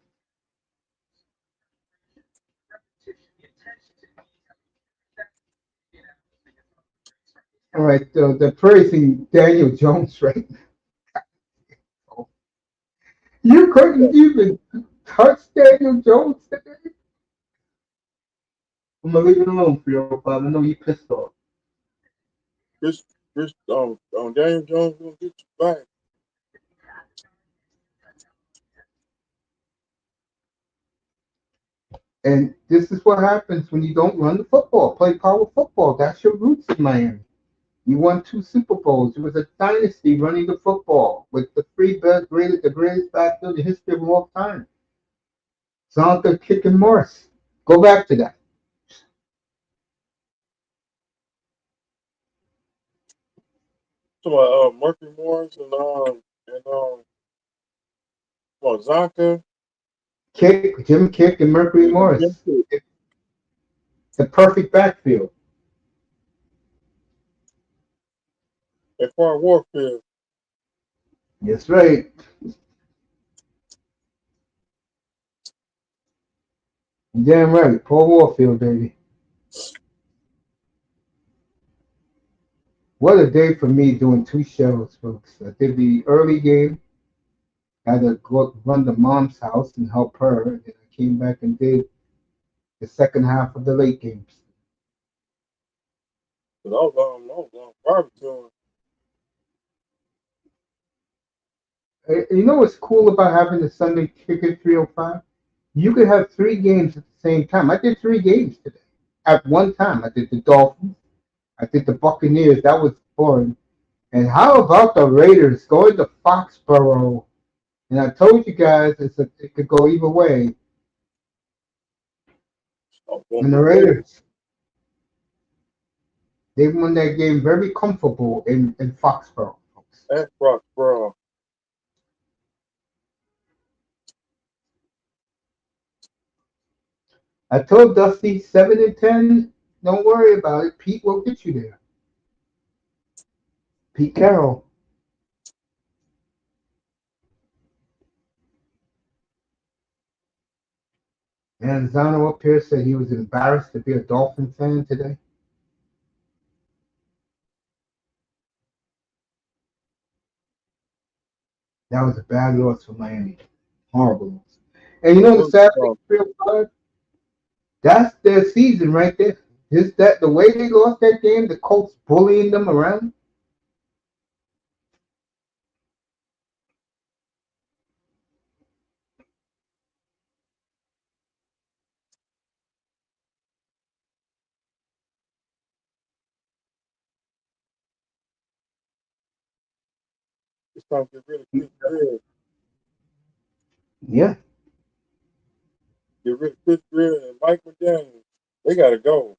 All right, they're praising Daniel Jones right now. You couldn't even touch Daniel Jones today? I'm gonna leave it alone for you, Bob. I know you pissed off. Chris, Daniel Jones gonna get you back. And this is what happens when you don't run the football, play power football. That's your roots in Miami. You won 2 Super Bowls. It was a dynasty running the football with the the greatest backfield in the history of all time. Zonka, Kick, and Morris. Go back to that. So Murphy Morris and Zonka. Jim Kick, and Mercury Morris. The perfect backfield. And Far Warfield. That's right. Damn right. Paul Warfield, baby. What a day for me doing two shows, folks. I did the early game, had to go run to mom's house and help her, and then I came back and did the second half of the late games. But I was barbecuing. You know what's cool about having the Sunday Ticket 305? You could have three games at the same time. I did three games today at one time. I did the Dolphins, I did the Buccaneers. That was boring. And how about the Raiders going to Foxborough? And I told you guys it could go either way. And the Raiders, they won that game very comfortable in Foxborough, folks. At Foxborough. I told Dusty 7-10. Don't worry about it. Pete will get you there. Pete Carroll. And Zano up here said he was embarrassed to be a Dolphin fan today. That was a bad loss for Miami. Horrible loss. And you know the sad thing, 305? That's their season right there. Just that the way they lost that game, the Colts bullying them around. It's time to get rid of Chris Greer. Yeah. Get rid of Chris Greer and Mike McDaniel. They gotta go.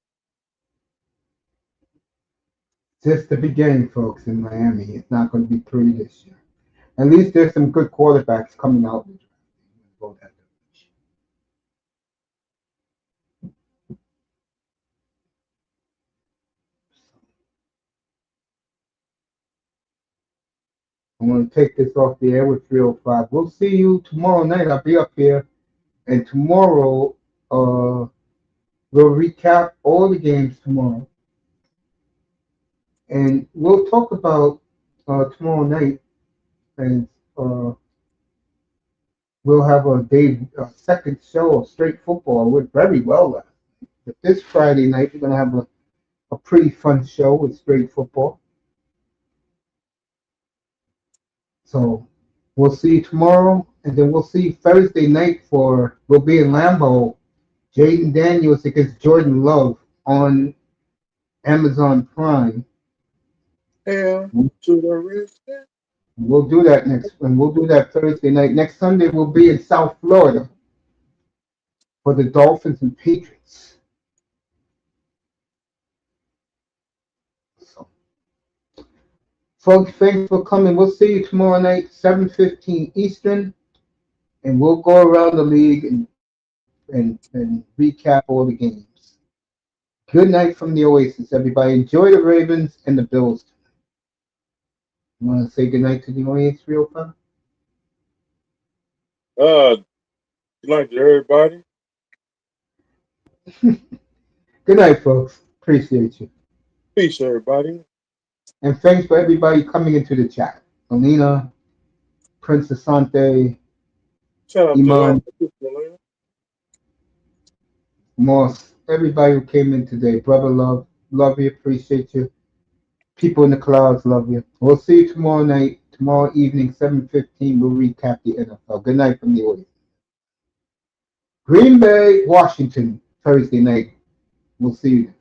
Just the beginning, folks, in Miami. It's not going to be pretty this year. At least there's some good quarterbacks coming out. I'm going to take this off the air with 305. We'll see you tomorrow night. I'll be up here. And tomorrow, we'll recap all the games tomorrow. And we'll talk about tomorrow night. And we'll have a second show of straight football. We're very well last night. But this Friday night, we're going to have a pretty fun show with straight football. So we'll see you tomorrow, and then we'll see Thursday night we'll be in Lambeau, Jaden Daniels against Jordan Love on Amazon Prime. Hell to the rest. We'll do that we'll do that Thursday night. Next Sunday we'll be in South Florida for the Dolphins and Patriots. So, folks, thanks for coming. We'll see you tomorrow night, 7:15 Eastern, and we'll go around the league and recap all the games. Good night from the Oasis, everybody. Enjoy the Ravens and the Bills. You want to say good night to the audience, 305? Good night to everybody. Good night, folks. Appreciate you. Peace, everybody. And thanks for everybody coming into the chat. Alina, Prince Asante, Shout out Iman, to Atlanta. Moss, everybody who came in today. Brother Love, love you, appreciate you. People in the clouds, love you. We'll see you tomorrow night, tomorrow evening, 7:15. We'll recap the NFL. Good night from the audience. Green Bay, Washington, Thursday night. We'll see you.